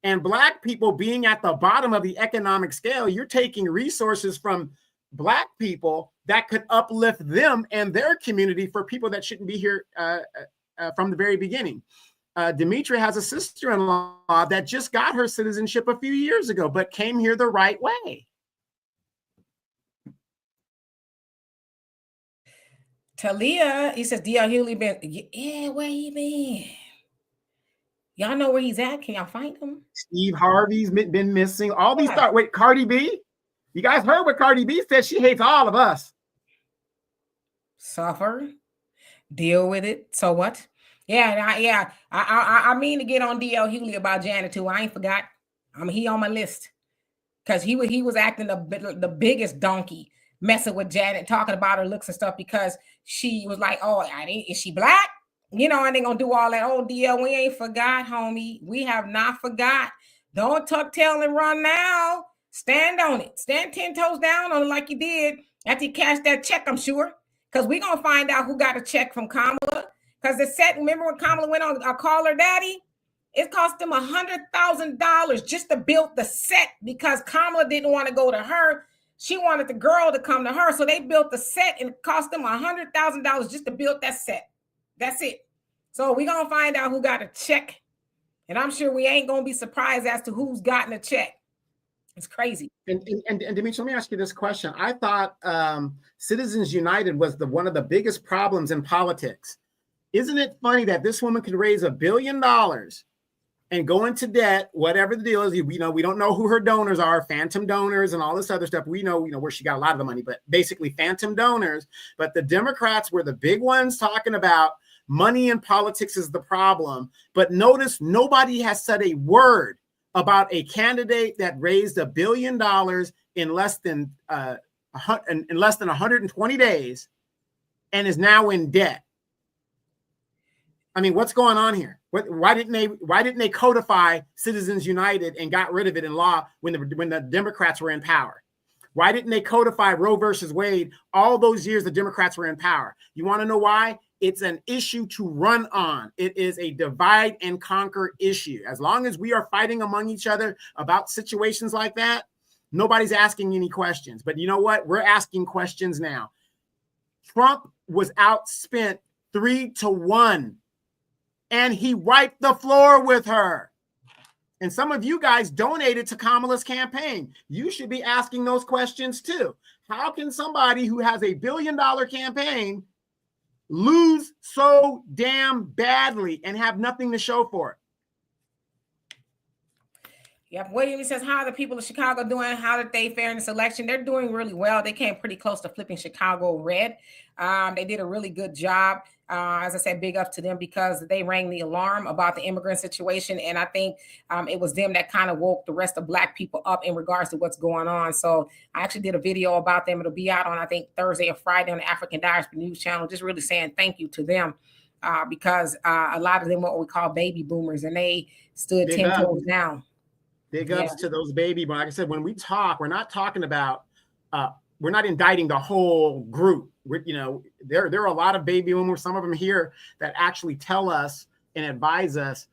And Black people being at the bottom of the economic scale, you're taking resources from Black people that could uplift them and their community for people that shouldn't be here from the very beginning. Demetra has a sister-in-law that just got her citizenship a few years ago, but came here the right way. Talia, he says, D.L. Hughley been, yeah, where he been? Y'all know where he's at? Can y'all find him? Steve Harvey's been missing. All these thoughts. Wait, Cardi B? You guys heard what Cardi B said? She hates all of us. Suffer, deal with it. So what? I mean to get on DL Hughley about Janet too. I ain't forgot. He on my list because he was acting the biggest donkey, messing with Janet, talking about her looks and stuff because she was like, "Oh, is she black?" And they gonna do all that. Oh, DL, we ain't forgot, homie. We have not forgot. Don't tuck tail and run now. Stand on it. Stand 10 toes down on it like you did after you cashed that check, I'm sure. Because we gonna find out who got a check from Kamala. Because the set, remember when Kamala went on Call Her Daddy? It cost them $100,000 just to build the set because Kamala didn't want to go to her. She wanted the girl to come to her. So they built the set and it cost them $100,000 just to build that set. That's it. So we're going to find out who got a check. And I'm sure we ain't going to be surprised as to who's gotten a check. It's crazy. And Demetri, let me ask you this question. I thought Citizens United was one of the biggest problems in politics. Isn't it funny that this woman could raise $1 billion and go into debt, whatever the deal is? We don't know who her donors are, phantom donors and all this other stuff. We know where she got a lot of the money, but basically phantom donors. But the Democrats were the big ones talking about money in politics is the problem. But notice nobody has said a word about a candidate that raised $1 billion in less than 120 days and is now in debt. I mean, what's going on here? Why didn't they codify Citizens United and got rid of it in law when the Democrats were in power? Why didn't they codify Roe versus Wade all those years the Democrats were in power? You want to know why? It's an issue to run on. It is a divide and conquer issue. As long as we are fighting among each other about situations like that, nobody's asking any questions. But you know what? We're asking questions now. Trump was outspent 3-1. And he wiped the floor with her. And some of you guys donated to Kamala's campaign. You should be asking those questions too. How can somebody who has a $1 billion campaign lose so damn badly and have nothing to show for it? Yep. William says, how are the people of Chicago doing? How did they fare in this election? They're doing really well. They came pretty close to flipping Chicago red. They did a really good job. As I said, big up to them because they rang the alarm about the immigrant situation. And I think it was them that kind of woke the rest of Black people up in regards to what's going on. So I actually did a video about them. It'll be out on, I think, Thursday or Friday on the African Diaspora News Channel, just really saying thank you to them because a lot of them are what we call baby boomers, and they stood 10 toes down. Big ups to those baby boomers. Like I said, when we talk, we're not talking about, we're not indicting the whole group. There are a lot of baby boomers, some of them here, that actually tell us and advise us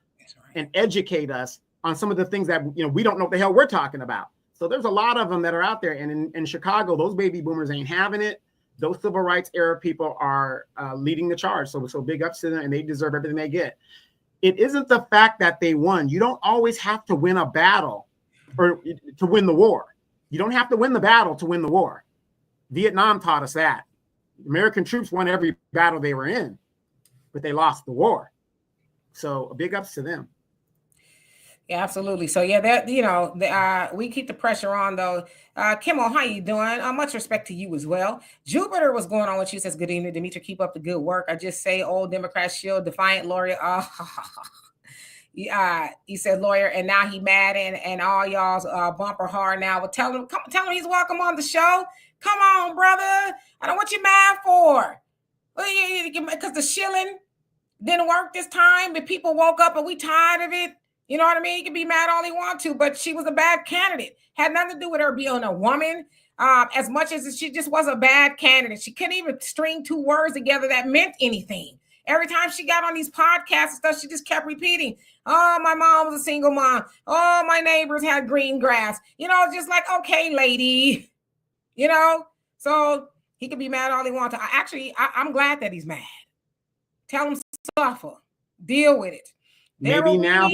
and educate us on some of the things that we don't know what the hell we're talking about. So there's a lot of them that are out there. And in Chicago, those baby boomers ain't having it. Those civil rights era people are leading the charge. So big ups to them, and they deserve everything they get. It isn't the fact that they won. You don't always have to win a battle or to win the war. You don't have to win the battle to win the war. Vietnam taught us that. American troops won every battle they were in, but they lost the war. So big ups to them. Yeah, absolutely. So that we keep the pressure on though. Kimmel, how you doing? Much respect to you as well. Jupiter was going on with you. Says good evening, Demetri. Keep up the good work. I just say old Democrat shield, defiant lawyer. He said lawyer, and now he mad and all y'all's bumper hard now. Well, tell him he's welcome on the show. Come on, brother. I don't know what you mad for. Because the shilling didn't work this time, but people woke up and we tired of it. You know what I mean? He can be mad all he wants to, but she was a bad candidate. Had nothing to do with her being a woman. As much as she just was a bad candidate. She couldn't even string two words together that meant anything. Every time she got on these podcasts and stuff, she just kept repeating, oh, my mom was a single mom. Oh, my neighbors had green grass. Just like, okay, lady. So he could be mad all he wants to. I'm glad that he's mad. Tell him suffer. Deal with it. Maybe now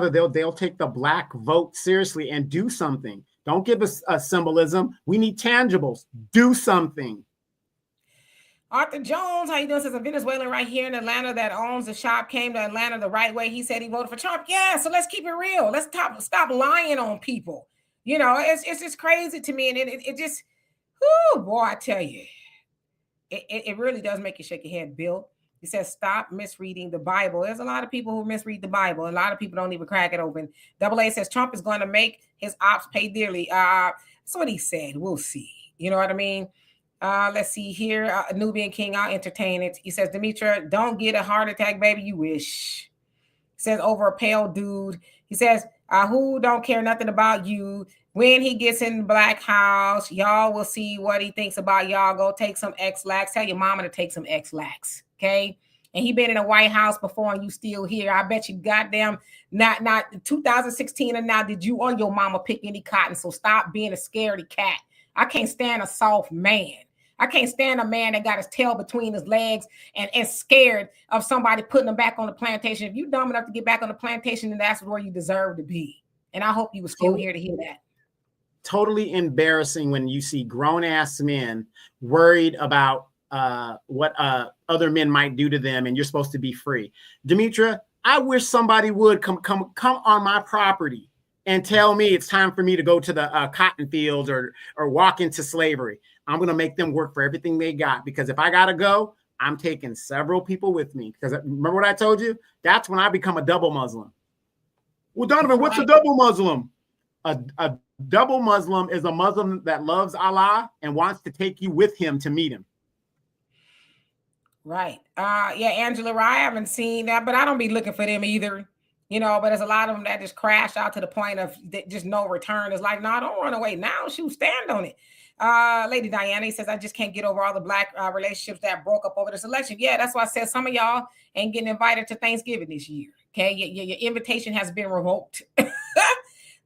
that they'll take the Black vote seriously and do something. Don't give us a symbolism. We need tangibles. Do something. Arthur Jones, how you doing? Says a Venezuelan right here in Atlanta that owns the shop came to Atlanta the right way. He said he voted for Trump. Yeah, so let's keep it real. Let's stop lying on people. It's just crazy to me, and it just, boy, I tell you, It really does make you shake your head, Bill. He says, stop misreading the Bible. There's a lot of people who misread the Bible. A lot of people don't even crack it open. Double A says Trump is going to make his ops pay dearly. That's what he said. We'll see. You know what I mean? Let's see here. Nubian King, I'll entertain it. He says, Demetra, don't get a heart attack, baby. You wish. He says, over a pale dude. He says, who don't care nothing about you. When he gets in the black house, y'all will see what he thinks about y'all. Go take some X-Lax. Tell your mama to take some X-Lax. Okay? And he been in the White House before and you still here. I bet you goddamn not 2016 and now did you or your mama pick any cotton. So stop being a scaredy cat. I can't stand a soft man. I can't stand a man that got his tail between his legs and scared of somebody putting him back on the plantation. If you dumb enough to get back on the plantation, then that's where you deserve to be. And I hope you were still here to hear that. Totally embarrassing when you see grown-ass men worried about what other men might do to them, and you're supposed to be free. Demetra, I wish somebody would come on my property and tell me it's time for me to go to the cotton fields or walk into slavery. I'm going to make them work for everything they got, because if I got to go, I'm taking several people with me. Because remember what I told you? That's when I become a double Muslim. Well, Donovan, what's a double Muslim? A double Muslim is a Muslim that loves Allah and wants to take you with him to meet him. Right. Yeah, Angela, I haven't seen that, but I don't be looking for them either. You know, but there's a lot of them that just crash out to the point of just no return. It's like, no, don't run away now. Shoot, stand on it. Lady Diana says, I just can't get over all the black relationships that broke up over this election. Yeah, that's why I said some of y'all ain't getting invited to Thanksgiving this year. Okay, your invitation has been revoked.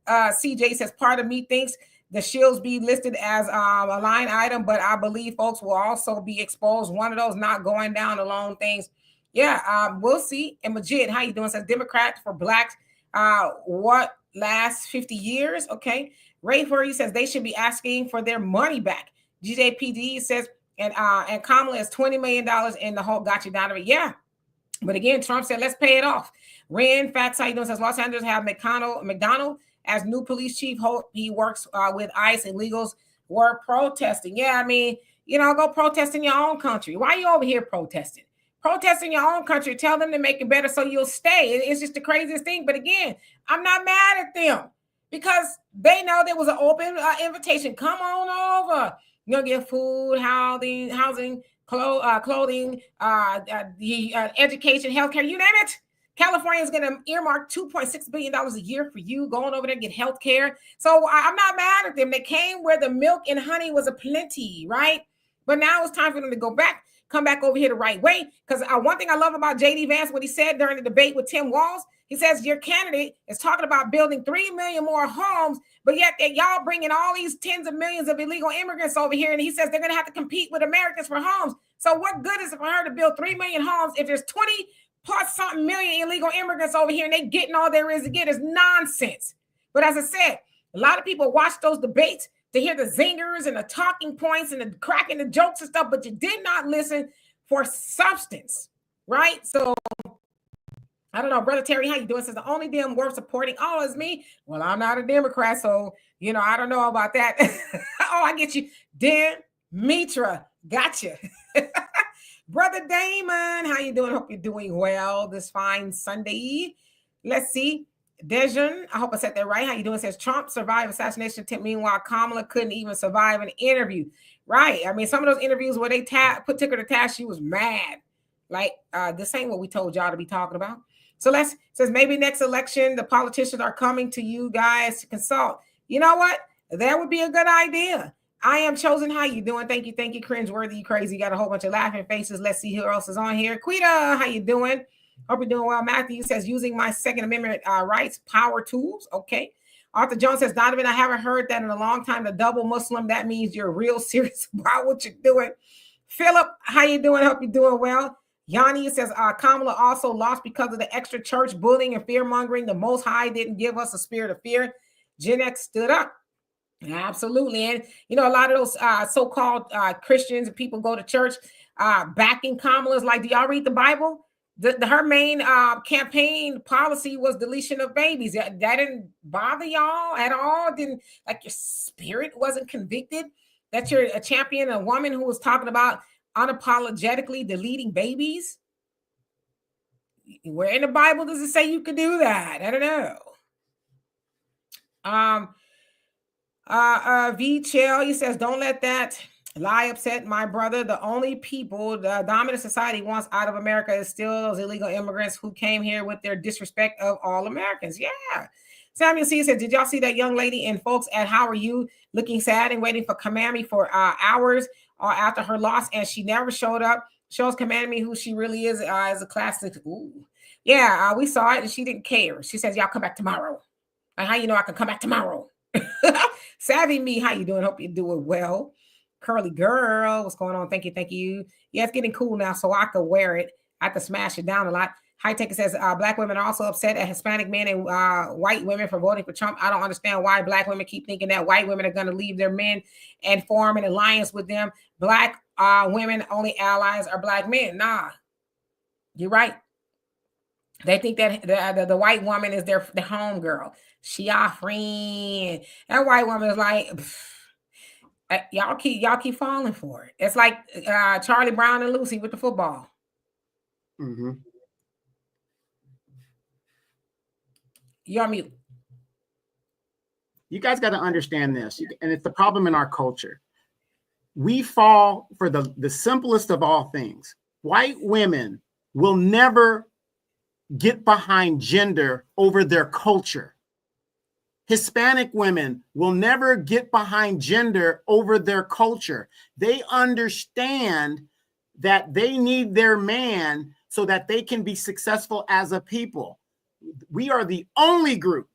CJ says, part of me thinks the shields be listed as a line item, but I believe folks will also be exposed. One of those not going down alone things. Yeah, we'll see. And Majid, how you doing? Says Democrats for blacks. What last 50 years? Okay. Ray Furry says they should be asking for their money back. GJPD says, and Kamala is $20 million in the whole gotcha Donovan. Yeah. But again, Trump said, let's pay it off. Ren Facts, how you doing? Says Los Angeles have McDonald as new police chief. He works with ICE. Illegals were protesting. Yeah, I mean, you know, go protest in your own country. Why are you over here protesting? Protest in your own country. Tell them to make it better so you'll stay. It's just the craziest thing. But again, I'm not mad at them because they know there was an open invitation. Come on over. You'll get food, housing, clothing, education, healthcare, you name it. California is going to earmark $2.6 billion a year for you going over there to get health care. So I'm not mad at them. They came where the milk and honey was a plenty, right? But now it's time for them to come back over here the right way. Because one thing I love about J.D. Vance, what he said during the debate with Tim Walz, he says your candidate is talking about building 3 million more homes, but yet y'all bringing all these tens of millions of illegal immigrants over here. And he says they're going to have to compete with Americans for homes. So what good is it for her to build 3 million homes if there's 20 plus something million illegal immigrants over here and they getting all there is to get? Is nonsense. But as I said, a lot of people watch those debates to hear the zingers and the talking points and the cracking the jokes and stuff, but you did not listen for substance, right? So I don't know, Brother Terry, how you doing? Says the only damn worth supporting is me. Well, I'm not a Democrat, so you know I don't know about that. Oh, I get you, Mitra, gotcha. Brother Damon, how you doing? Hope you're doing well this fine Sunday. Let's see. Dejan, I hope I said that right. How you doing? Says Trump survived assassination attempt. Meanwhile, Kamala couldn't even survive an interview. Right. I mean, some took her to task, she was mad. Like, this ain't what we told y'all to be talking about. So says maybe next election, the politicians are coming to you guys to consult. You know what? That would be a good idea. I am chosen. How you doing? Thank you. Cringeworthy, you crazy. You got a whole bunch of laughing faces. Let's see who else is on here. Quita, how you doing? Hope you're doing well. Matthew says using my Second Amendment rights, power tools. Okay. Arthur Jones says, Donovan, I haven't heard that in a long time. The double Muslim, that means you're real serious about what you're doing. Philip, how you doing? Hope you're doing well. Yanni says, Kamala also lost because of the extra church bullying and fear mongering. The Most High didn't give us a spirit of fear. Gen X stood up. Absolutely. And, you know, a lot of those so-called Christians and people go to church backing Kamala's like, do y'all read the Bible? Her main campaign policy was deletion of babies. That didn't bother y'all at all? Didn't, like, your spirit wasn't convicted that you're a champion, a woman who was talking about unapologetically deleting babies? Where in the Bible does it say you can do that? I don't know. V Chill, he says, don't let that lie upset my brother. The only people the dominant society wants out of America is still those illegal immigrants who came here with their disrespect of all Americans. Yeah. Samuel C said, did y'all see that young lady and folks at How Are You looking sad and waiting for Kamami for hours after her loss, and she never showed up? Shows Kamami who she really is as a classic. Ooh. Yeah, we saw it and she didn't care. She says, y'all come back tomorrow. Like, how you know I can come back tomorrow? Savvy me, how you doing? Hope you're doing well. Curly girl, what's going on? Thank you, thank you. Yeah, it's getting cool now, so I could wear it. I could smash it down a lot. High Tech says black women are also upset at Hispanic men and white women for voting for Trump. I don't understand why black women keep thinking that white women are going to leave their men and form an alliance with them. Black women only allies are black men. Nah, you're right. They think that the white woman is their home girl. She our friend. That white woman is like, y'all keep falling for it. It's like Charlie Brown and Lucy with the football. Mm-hmm. You're on mute. You guys got to understand this, and it's the problem in our culture. We fall for the simplest of all things. White women will never get behind gender over their culture. Hispanic women will never get behind gender over their culture. They understand that they need their man so that they can be successful as a people. We are the only group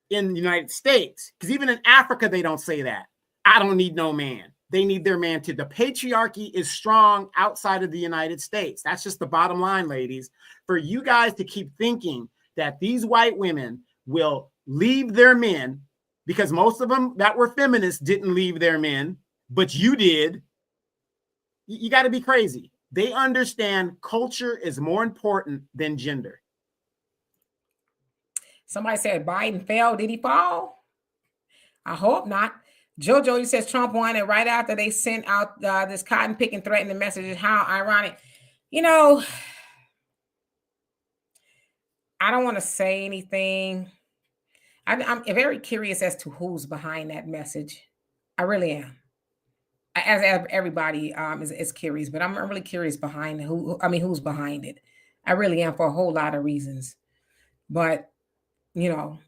in the United States, because even in Africa, they don't say that. I don't need no man. They need their man too. The patriarchy is strong outside of the United States. That's just the bottom line, ladies. For you guys to keep thinking that these white women will leave their men, because most of them that were feminists didn't leave their men, but you did. You got to be crazy. They understand culture is more important than gender. Somebody said Biden fell. Did he fall? I hope not. Jojo, he says Trump won, and right after they sent out this cotton picking threatening message. How ironic. You know, I don't want to say anything. I'm very curious as to who's behind that message. I really am. As everybody is curious, but I'm really curious behind who's behind it. I really am, for a whole lot of reasons. But you know,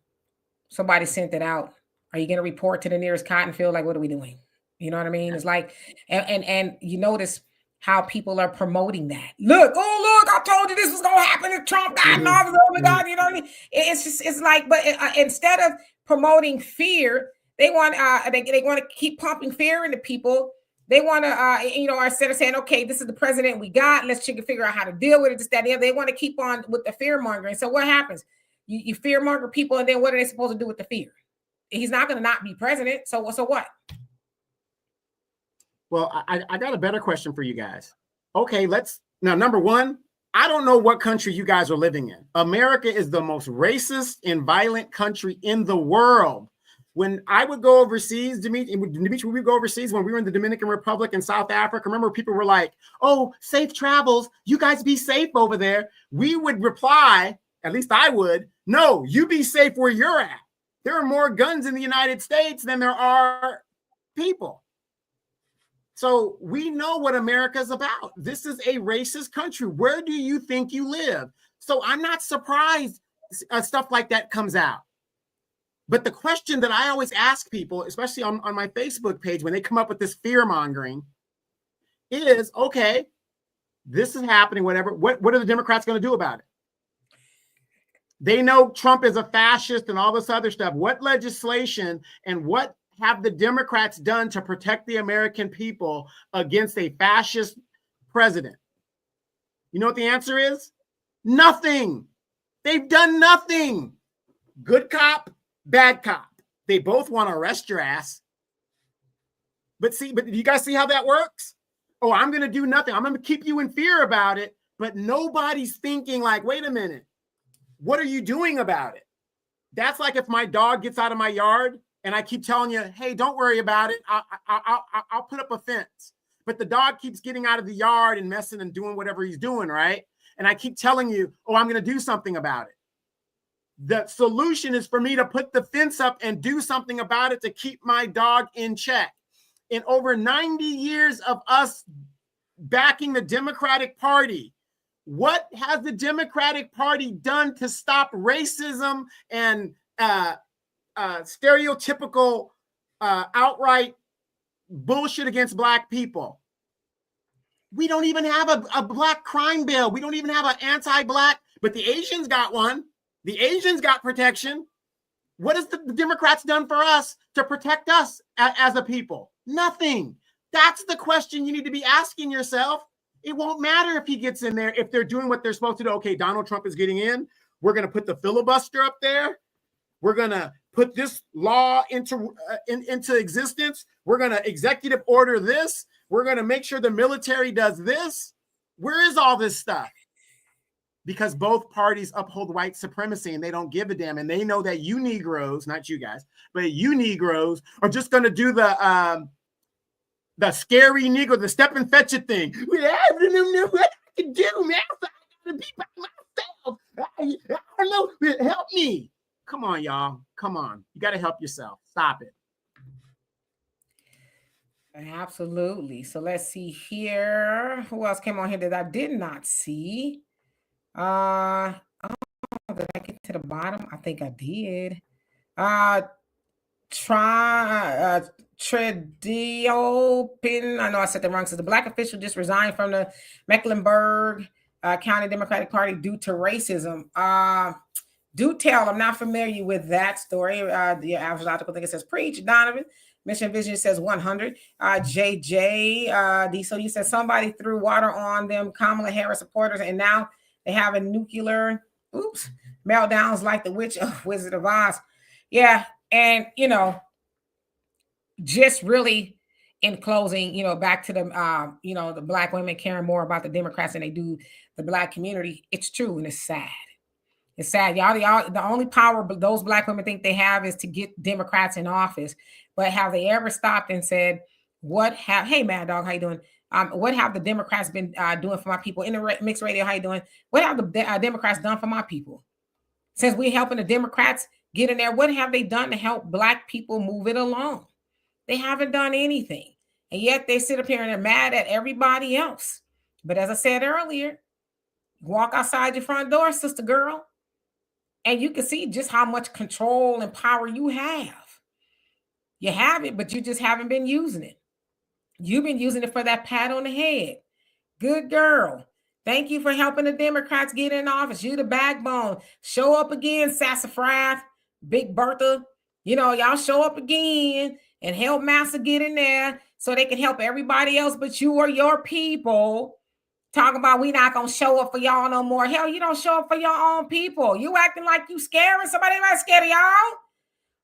somebody sent it out. Are you going to report to the nearest cotton field? Like, what are we doing? You know what I mean? It's like, and you notice how people are promoting that. Look, I told you this was going to happen if Trump got and all this. Oh my God, you know what I mean? It's like, but instead of promoting fear, they want they want to keep pumping fear into people. They want to, instead of saying, okay, this is the president we got, let's figure out how to deal with it, this, that, and the other. They want to keep on with the fear mongering. So what happens? You fear monger people, and then what are they supposed to do with the fear? He's not going to not be president. So what? Well, I got a better question for you guys. Okay, now, number one, I don't know what country you guys are living in. America is the most racist and violent country in the world. When I would go overseas, Dimitri, we would go overseas when we were in the Dominican Republic and South Africa. Remember, people were like, oh, safe travels. You guys be safe over there. We would reply, at least I would, no, you be safe where you're at. There are more guns in the United States than there are people. So we know what America is about. This is a racist country. Where do you think you live? So I'm not surprised stuff like that comes out. But the question that I always ask people, especially on my Facebook page, when they come up with this fear mongering, is, okay, this is happening, whatever. What are the Democrats going to do about it? They know Trump is a fascist and all this other stuff. What legislation and what have the Democrats done to protect the American people against a fascist president? You know what the answer is? Nothing. They've done nothing. Good cop, bad cop. They both want to arrest your ass. But you guys see how that works? Oh, I'm going to do nothing. I'm going to keep you in fear about it. But nobody's thinking like, wait a minute. What are you doing about it? That's like if my dog gets out of my yard and I keep telling you, hey, don't worry about it. I'll put up a fence. but the dog keeps getting out of the yard and messing and doing whatever he's doing, right? And I keep telling you, oh, I'm going to do something about it. The solution is for me to put the fence up and do something about it to keep my dog in check. In over 90 years of us backing the Democratic Party, what has the Democratic Party done to stop racism and stereotypical outright bullshit against Black people? We don't even have a Black crime bill. We don't even have an anti-Black, but the Asians got one. The Asians got protection. What has the Democrats done for us to protect us as a people? Nothing. That's the question you need to be asking yourself. It won't matter if he gets in there, if they're doing what they're supposed to do. Okay, Donald Trump is getting in. We're going to put the filibuster up there. We're going to put this law into existence. We're going to executive order this. We're going to make sure the military does this. Where is all this stuff? Because both parties uphold white supremacy and they don't give a damn. And they know that you Negroes, not you guys, but you Negroes are just going to do the scary Negro, the step and fetch it thing. I don't know what I can do, man. I gotta be by myself. I don't know. Help me. Come on, y'all. Come on. You got to help yourself. Stop it. Absolutely. So let's see here. Who else came on here that I did not see? Oh, did I get to the bottom? I think I did. Trediopin, I know I said that wrong. So the Black official just resigned from the Mecklenburg County Democratic Party due to racism. Do tell, I'm not familiar with that story. The average article, I think it says preach, Donovan. Mission Vision says 100. JJ, so you said somebody threw water on them, Kamala Harris supporters, and now they have a nuclear, meltdowns like the witch of Wizard of Oz. Yeah, and, just really in closing, back to the, the Black women caring more about the Democrats than they do the Black community. It's true, and it's sad. It's sad. Y'all, the only power those Black women think they have is to get Democrats in office. But have they ever stopped and said, hey, Mad Dog, how you doing? What have the Democrats been doing for my people? In the Mixed Radio, how you doing? What have the Democrats done for my people? Since we're helping the Democrats get in there, what have they done to help Black people move it along? They haven't done anything. And yet they sit up here and they're mad at everybody else. But as I said earlier, walk outside your front door, sister girl, and you can see just how much control and power you have. You have it, but you just haven't been using it. You've been using it for that pat on the head. Good girl. Thank you for helping the Democrats get in office. You the backbone. Show up again, Sassafras, Big Bertha. Y'all show up again and help Massa get in there so they can help everybody else but you or your people. Talking about we not going to show up for y'all no more. Hell, you don't show up for your own people. You acting like you scaring somebody. Not scared of y'all.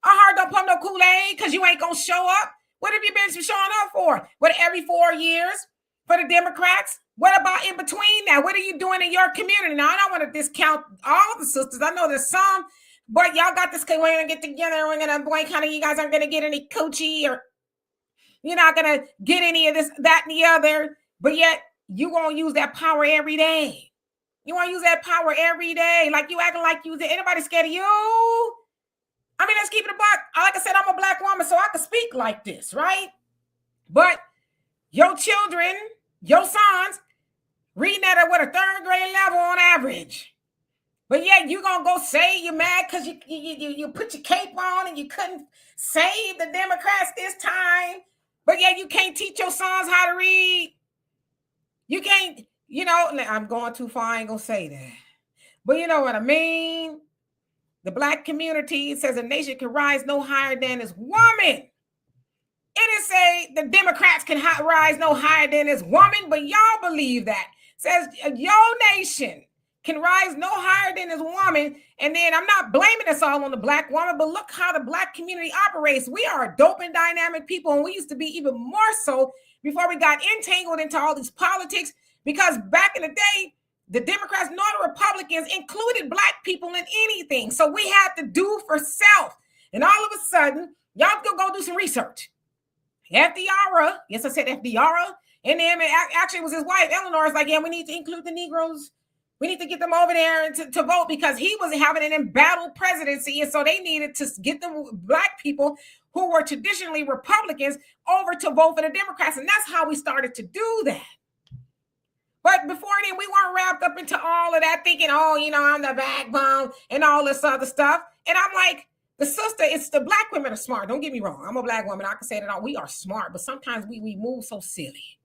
Our heart don't pump no Kool-Aid because you ain't going to show up. What have you been showing up for? What, every 4 years for the Democrats? What about in between that? What are you doing in your community? Now, I don't want to discount all the sisters. I know there's some, but y'all got this, we're going to get together. We're going to, boy, kind of, you guys aren't going to get any coochie or you're not going to get any of this, that, and the other. But yet, you going to use that power every day. You want to use that power every day. Like you acting like anybody scared of you? I mean, let's keep it a buck. Like I said, I'm a Black woman, so I can speak like this, right? But your children, your sons, reading that at what, a 3rd grade level on average. But yet you going to go say you're mad because you put your cape on and you couldn't save the Democrats this time. But yet you can't teach your sons how to read. You can't, I'm going too far. I ain't going to say that. But you know what I mean? The Black community says a nation can rise no higher than its woman. It is say the Democrats can rise no higher than its woman, but y'all believe that. Says your nation can rise no higher than its woman. And then I'm not blaming us all on the Black woman, but look how the Black community operates. We are a dope and dynamic people, and we used to be even more so before we got entangled into all these politics, because back in the day, the Democrats nor the Republicans included Black people in anything. So we had to do for self. And all of a sudden, y'all go do some research. FDR, yes, I said FDR, And then actually it was his wife, Eleanor, is like, yeah, we need to include the Negroes. We need to get them over there and to vote because he was having an embattled presidency. And so they needed to get the black people who were traditionally Republicans over to vote for the Democrats. And that's how we started to do that. But before then, we weren't wrapped up into all of that thinking, oh, you know, I'm the backbone and all this other stuff. And I'm like, the sister, it's the black women are smart. Don't get me wrong. I'm a black woman. I can say that all. We are smart, but sometimes we move so silly.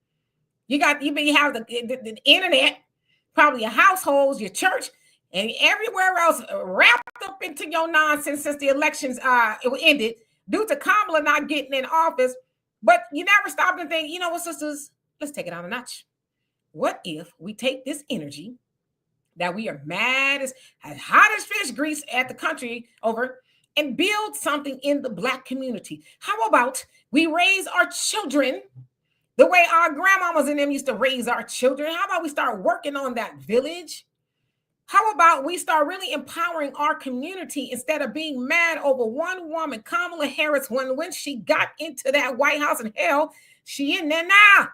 You have the internet, probably your households, your church, and everywhere else wrapped up into your nonsense since the elections it ended due to Kamala not getting in office. But you never stopped and think, you know what, sisters, let's take it on a notch. What if we take this energy that we are mad as hot as fish grease at the country over and build something in the black community? How about we raise our children the way our grandmamas and them used to raise our children? How about we start working on that village? How about we start really empowering our community instead of being mad over one woman, Kamala Harris, when she got into that White House, and hell, she in there now.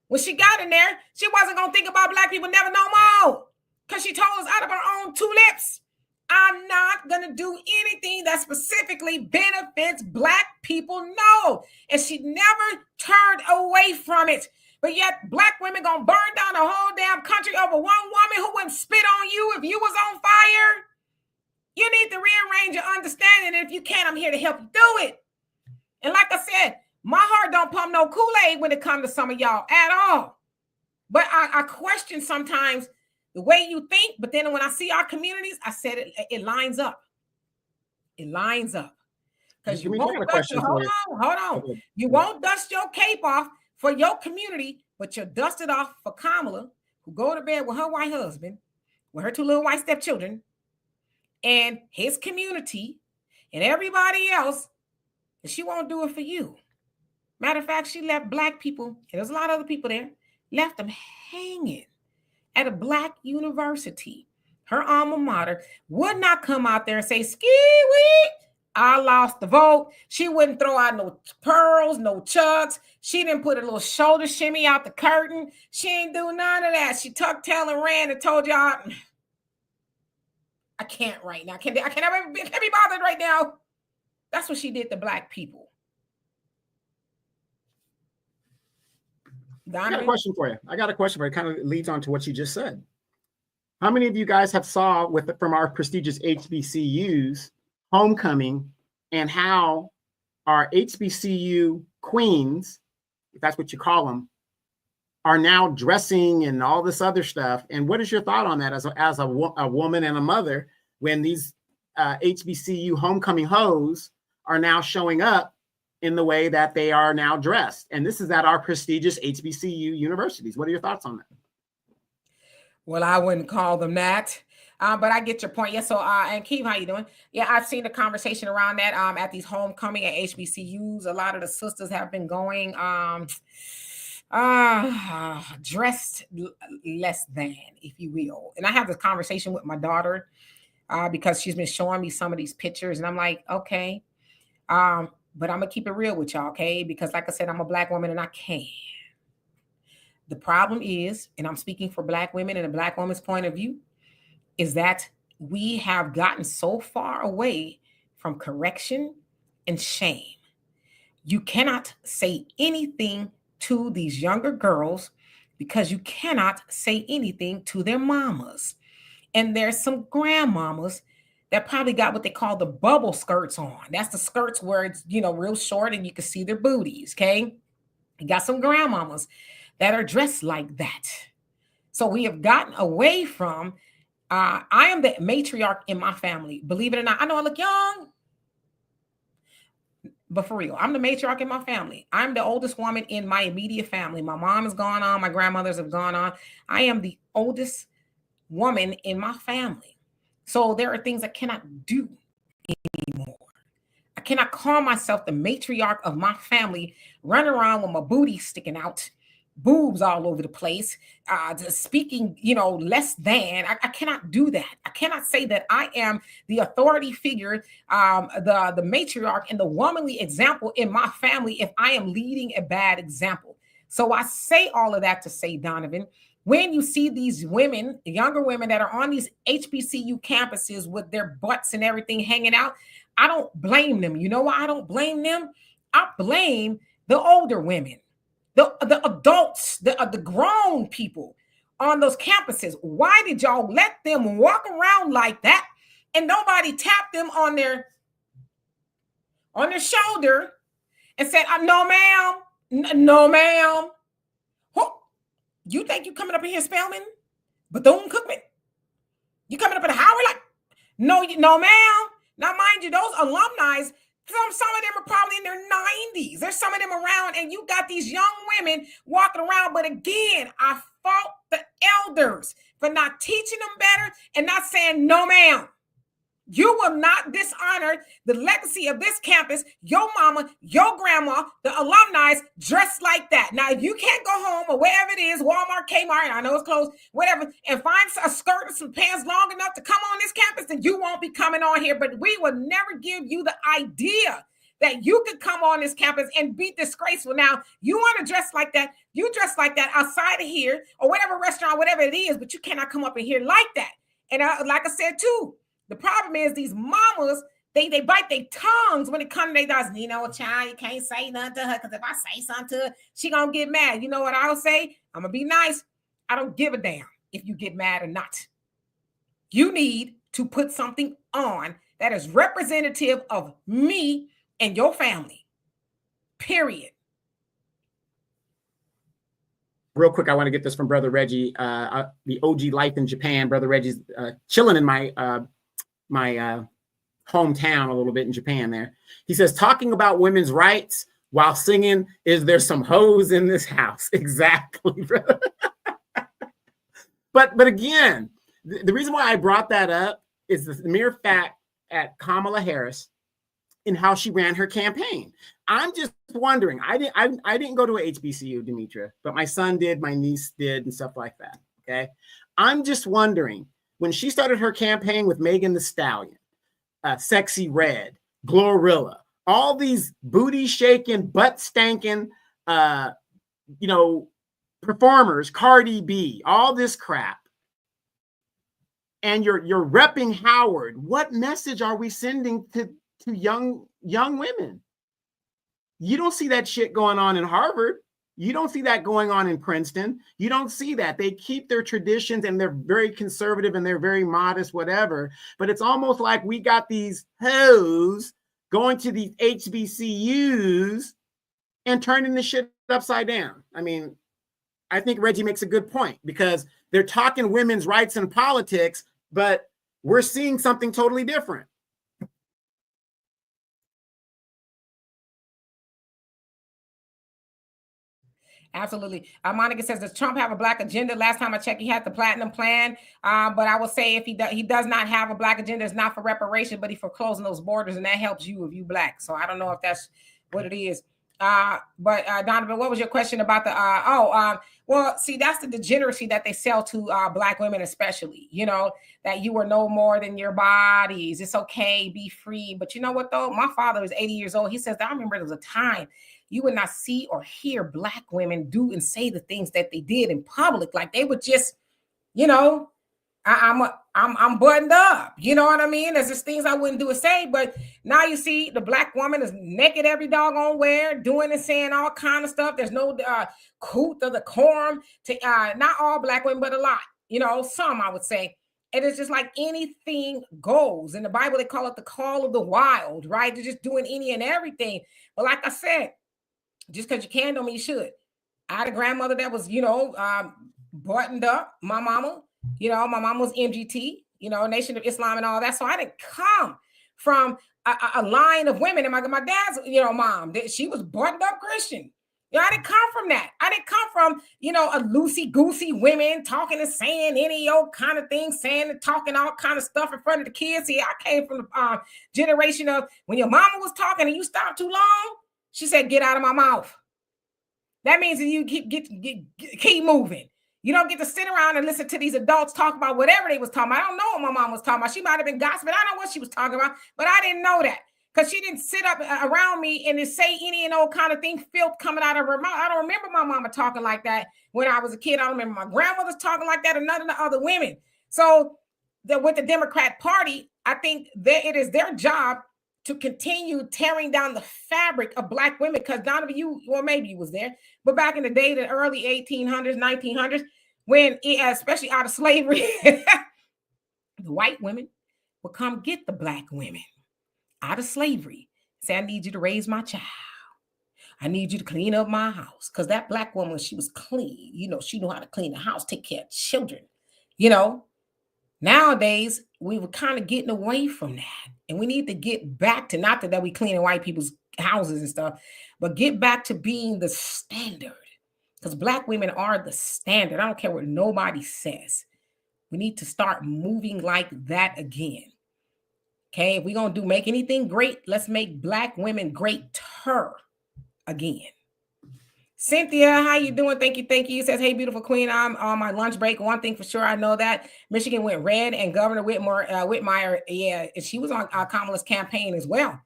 When she got in there, she wasn't going to think about black people never no more, because she told us out of her own two lips, I'm not going to do anything that specifically benefits black people. No. And she never turned away from it. But yet black women going to burn down the whole damn country over one woman who wouldn't spit on you if you was on fire. You need to rearrange your understanding. And if you can, I'm here to help you do it. And like I said, my heart don't pump no Kool-Aid when it comes to some of y'all at all. But I question sometimes the way you think, but then when I see our communities, I said it lines up. It lines up. Because you won't dust your, hold on. You won't dust your cape off for your community, but you'll dust it off for Kamala, who go to bed with her white husband, with her two little white stepchildren, and his community, and everybody else, and she won't do it for you. Matter of fact, she left black people, and there's a lot of other people there, left them hanging at a black university. Her alma mater would not come out there and say, ski-wee, I lost the vote. She wouldn't throw out no pearls, no chucks. She didn't put a little shoulder shimmy out the curtain. She ain't do none of that. She tucked tail and ran and told y'all, I can't right now. I can't be bothered right now. That's what she did to black people. Donovan? I got a question for you. It kind of leads on to what you just said. How many of you guys have saw from our prestigious HBCUs homecoming, and how our HBCU queens, if that's what you call them, are now dressing and all this other stuff? And what is your thought on that as a woman and a mother, when these HBCU homecoming hoes are now showing up in the way that they are now dressed? And this is at our prestigious HBCU universities. What are your thoughts on that? Well, I wouldn't call them that. But I get your point. Yeah. So, and Keith, how you doing? Yeah, I've seen the conversation around that at these homecoming at HBCUs. A lot of the sisters have been going dressed less than, if you will. And I have this conversation with my daughter because she's been showing me some of these pictures, and I'm like, okay. But I'm gonna keep it real with y'all, okay? Because like I said, I'm a black woman and I can. The problem is, and I'm speaking for black women and a black woman's point of view, is that we have gotten so far away from correction and shame. You cannot say anything to these younger girls because you cannot say anything to their mamas. And there's some grandmamas that probably got what they call the bubble skirts on. That's the skirts where it's, real short and you can see their booties, okay? You got some grandmamas that are dressed like that. So we have gotten away from, I am the matriarch in my family. Believe it or not, I know I look young, but for real, I'm the matriarch in my family. I'm the oldest woman in my immediate family. My mom has gone on. My grandmothers have gone on. I am the oldest woman in my family. So there are things I cannot do anymore. I cannot call myself the matriarch of my family, run around with my booty sticking out, boobs all over the place, speaking, less than. I cannot do that. I cannot say that I am the authority figure, the matriarch and the womanly example in my family if I am leading a bad example. So I say all of that to say, Donovan, when you see these women, younger women that are on these HBCU campuses with their butts and everything hanging out, I don't blame them. You know why I don't blame them? I blame the older women, the adults, the grown people on those campuses. Why did y'all let them walk around like that and nobody tapped them on their shoulder and said, "No, ma'am, no, ma'am. You think you coming up in here Spelman, Bethune Cookman? You coming up in Howard like, no, no, ma'am." Now, mind you, those alumni, some of them are probably in their 90s. There's some of them around, and you got these young women walking around. But again, I fault the elders for not teaching them better and not saying, "No, ma'am. You will not dishonor the legacy of this campus, your mama, your grandma, the alumni dressed like that." Now, if you can't go home or wherever it is, Walmart, Kmart, I know it's closed, whatever, and find a skirt or some pants long enough to come on this campus, then you won't be coming on here. But we will never give you the idea that you could come on this campus and be disgraceful. Now, you want to dress like that, you dress like that outside of here or whatever restaurant, whatever it is, but you cannot come up in here like that. And like I said, too, the problem is these mamas, they bite their tongues when it comes to their daughters. You know, child, you can't say nothing to her because if I say something to her, she gonna get mad. You know what I'll say? I'm gonna be nice. I don't give a damn if you get mad or not. You need to put something on that is representative of me and your family. Period. Real quick, I want to get this from Brother Reggie, the OG Life in Japan. Brother Reggie's chilling in my hometown a little bit in Japan there. He says, talking about women's rights while singing, is there some hoes in this house? Exactly, brother. But again, the reason why I brought that up is the mere fact at Kamala Harris in how she ran her campaign. I'm just wondering, I didn't go to a HBCU, Demetra, but my son did, my niece did, and stuff like that, okay? I'm just wondering, when she started her campaign with Megan Thee Stallion, Sexy Red, Glorilla, all these booty-shaking, butt-stanking, performers, Cardi B, all this crap, and you're repping Howard, what message are we sending to young women? You don't see that shit going on in Harvard. You don't see that going on in Princeton. You don't see that. They keep their traditions and they're very conservative and they're very modest, whatever. But it's almost like we got these hoes going to these HBCUs and turning the shit upside down. I mean, I think Reggie makes a good point because they're talking women's rights and politics, but we're seeing something totally different. Absolutely. Monica says, does Trump have a black agenda? Last time I checked, he had the platinum plan. But I will say if he does not have a black agenda, it's not for reparation, but he's for closing those borders. And that helps you if you black. So I don't know if that's what it is. But Donovan, what was your question about the, well, see, that's the degeneracy that they sell to black women, especially, that you are no more than your bodies. It's okay. Be free. But you know what, though? My father is 80 years old. He says, I remember there was a time you would not see or hear black women do and say the things that they did in public. Like they would just, I'm buttoned up. You know what I mean? There's just things I wouldn't do or say. But now you see the black woman is naked every doggone where, doing and saying all kind of stuff. There's no coot or the quorum to not all black women, but a lot. Some I would say. It is just like anything goes. In the Bible, they call it the call of the wild, right? They're just doing any and everything. But like I said, just because you can don't mean you should. I had a grandmother that was, buttoned up. My mama, my mama was MGT, Nation of Islam and all that. So I didn't come from a line of women. And my dad's, mom, she was buttoned up Christian. I didn't come from that. I didn't come from, a loosey-goosey women talking and saying any old kind of thing, saying and talking all kind of stuff in front of the kids. See, I came from the generation of when your mama was talking and you stopped too long, she said, get out of my mouth. That means that you keep moving. You don't get to sit around and listen to these adults talk about whatever they was talking about. I don't know what my mom was talking about. She might have been gossiping. I don't know what she was talking about, but I didn't know that. because she didn't sit up around me and say any and all kind of thing, filth coming out of her mouth. I don't remember my mama talking like that when I was a kid. I don't remember my grandmother's talking like that, and none of the other women. So with the Democrat Party, I think that it is their job to continue tearing down the fabric of Black women. Because Donovan, maybe you was there, but back in the day, the early 1800s, 1900s, when especially out of slavery, the white women would come get the Black women out of slavery. Say, I need you to raise my child. I need you to clean up my house. Because that Black woman, she was clean. She knew how to clean the house, take care of children. Nowadays, we were kind of getting away from that. And we need to get back to, not that we cleaning white people's houses and stuff, but get back to being the standard. Because Black women are the standard. I don't care what nobody says. We need to start moving like that again. Okay, if we're going to make anything great, let's make Black women greater again. Cynthia, how you doing? Thank you. It says, hey, beautiful queen, I'm on my lunch break. One thing for sure, I know that Michigan went red, and Governor Whitmire, yeah, she was on Kamala's campaign as well.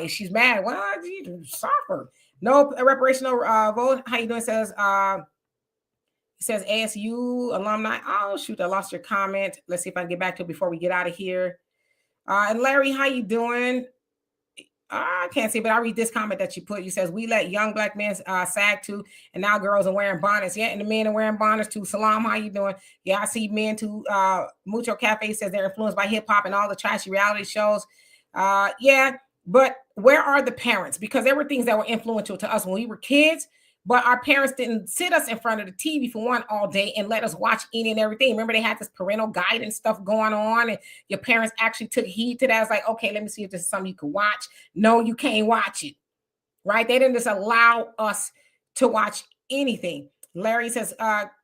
She's mad. Well, you suffer. No reparational vote. How you doing? It says ASU alumni. Oh, shoot, I lost your comment. Let's see if I can get back to it before we get out of here. And Larry, how you doing? I can't see, but I'll read this comment that you put. You says, we let young Black men sag too, and now girls are wearing bonnets. Yeah, and the men are wearing bonnets too. Salam, how you doing? Yeah, I see men too. Mucho Cafe says they're influenced by hip hop and all the trashy reality shows. Yeah, but where are the parents? Because there were things that were influential to us when we were kids, but our parents didn't sit us in front of the TV for one all day and let us watch any and everything. Remember, they had this parental guidance stuff going on, and your parents actually took heed to that. It's like, okay, let me see if this is something you can watch. No, you can't watch it, right? They didn't just allow us to watch anything. Larry says,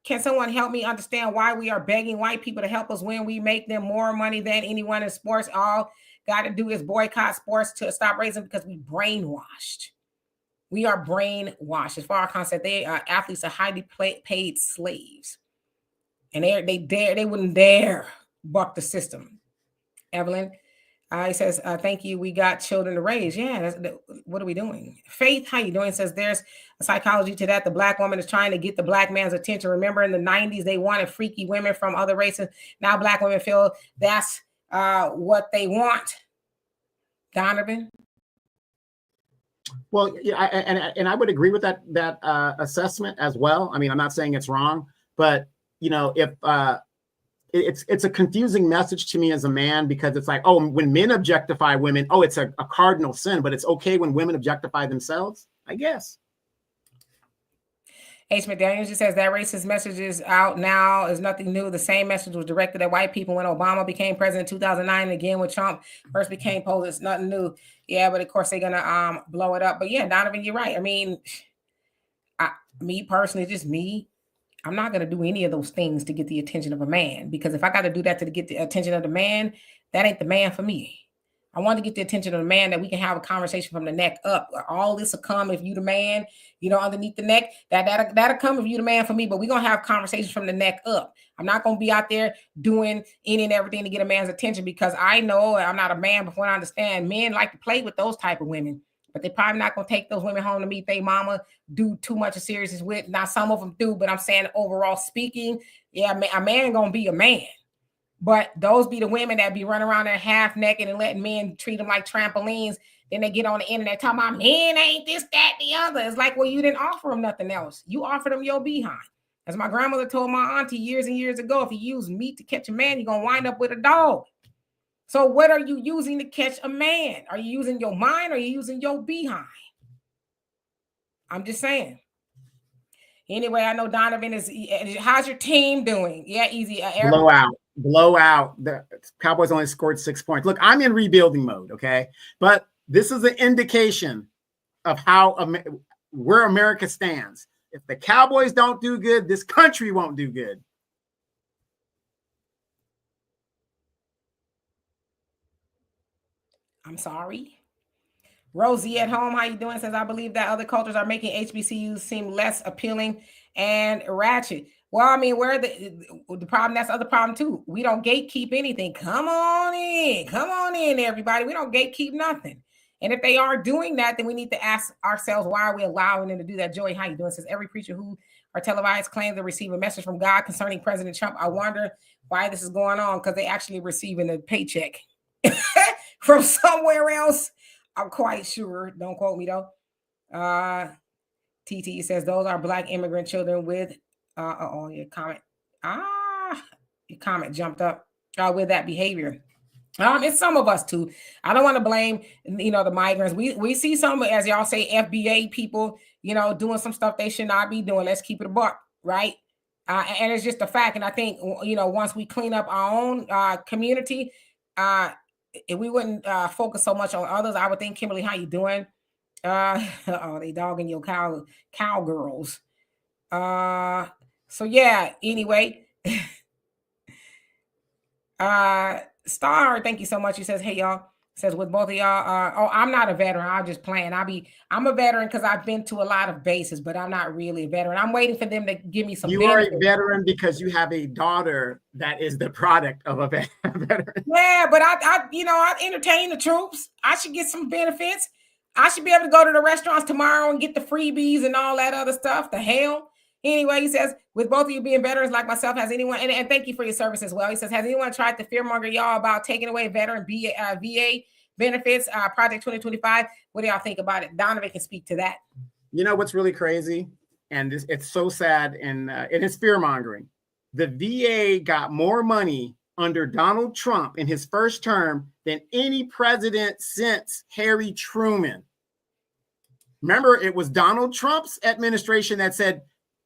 can someone help me understand why we are begging white people to help us when we make them more money than anyone in sports? All got to do is boycott sports to stop raising, because we brainwashed. We are brainwashed. As far as concept, athletes are highly paid slaves, and they wouldn't dare buck the system. Evelyn, he says, thank you. We got children to raise. Yeah, what are we doing? Faith, how you doing? Says there's a psychology to that. The Black woman is trying to get the Black man's attention. Remember, in the 90s, they wanted freaky women from other races. Now Black women feel that's what they want. Donovan. Well, yeah, and I would agree with that assessment as well. I mean, I'm not saying it's wrong, but if it's a confusing message to me as a man, because it's like, oh, when men objectify women, oh, it's a cardinal sin, but it's okay when women objectify themselves, I guess. H. McDaniels just says that racist message is out now, is nothing new. The same message was directed at white people when Obama became president in 2009, and again when Trump first became president. It's nothing new. Yeah, but of course they're gonna blow it up. But yeah, Donovan, you're right. I mean, me personally, just me, I'm not gonna do any of those things to get the attention of a man, because if I got to do that to get the attention of the man, that ain't the man for me. I want to get the attention of the man that we can have a conversation from the neck up. All this will come if you the man, underneath the neck. That'll come if you the man for me, but we're going to have conversations from the neck up. I'm not going to be out there doing any and everything to get a man's attention, because I know I'm not a man before I understand men like to play with those type of women, but they probably not going to take those women home to meet their mama, do too much of seriousness with. Now, some of them do, but I'm saying overall speaking, yeah, a man going to be a man. But those be the women that be running around there half naked and letting men treat them like trampolines. Then they get on the internet talking about men ain't this, that, the other. It's like, well, you didn't offer them nothing else. You offered them your behind. As my grandmother told my auntie years and years ago, if you use meat to catch a man, you're going to wind up with a dog. So what are you using to catch a man? Are you using your mind, or are you using your behind? I'm just saying. Anyway, I know Donovan is. How's your team doing? Yeah, easy. Blowout. The Cowboys only scored 6 points. Look, I'm in rebuilding mode, okay? But this is an indication of how where America stands. If the Cowboys don't do good, this country won't do good. I'm sorry. Rosie at home, how you doing? Says, I believe that other cultures are making HBCUs seem less appealing and ratchet. Well, I mean, where the problem, that's the other problem too. We don't gatekeep anything. Come on in, everybody. We don't gatekeep nothing. And if they are doing that, then we need to ask ourselves, why are we allowing them to do that? Joey, how you doing? It says every preacher who are televised claims to receive a message from God concerning President Trump. I wonder why this is going on, because they actually receiving a paycheck from somewhere else. I'm quite sure. Don't quote me though. TT says those are Black immigrant children with your comment. Your comment jumped up with that behavior. It's some of us too. I don't want to blame, the migrants. We see some, as y'all say, FBA people, doing some stuff they should not be doing. Let's keep it a buck, right? And it's just a fact. And I think, once we clean up our own community, if we wouldn't focus so much on others, I would think, Kimberly, how you doing? They dogging your cowgirls. So yeah, anyway. Star, thank you so much. He says, hey y'all. Says with both of y'all, I'm not a veteran. I'm just playing. I'm a veteran because I've been to a lot of bases, but I'm not really a veteran. I'm waiting for them to give me some. You benefits. Are a veteran because you have a daughter that is the product of a veteran. Yeah, but I entertain the troops. I should get some benefits. I should be able to go to the restaurants tomorrow and get the freebies and all that other stuff. The hell. Anyway, he says, with both of you being veterans like myself, has anyone, and thank you for your service as well. He says, has anyone tried to fearmonger y'all about taking away veteran VA benefits, Project 2025? What do y'all think about it? Donovan can speak to that. You know what's really crazy? And it's so sad, and it's fearmongering. The VA got more money under Donald Trump in his first term than any president since Harry Truman. Remember, it was Donald Trump's administration that said,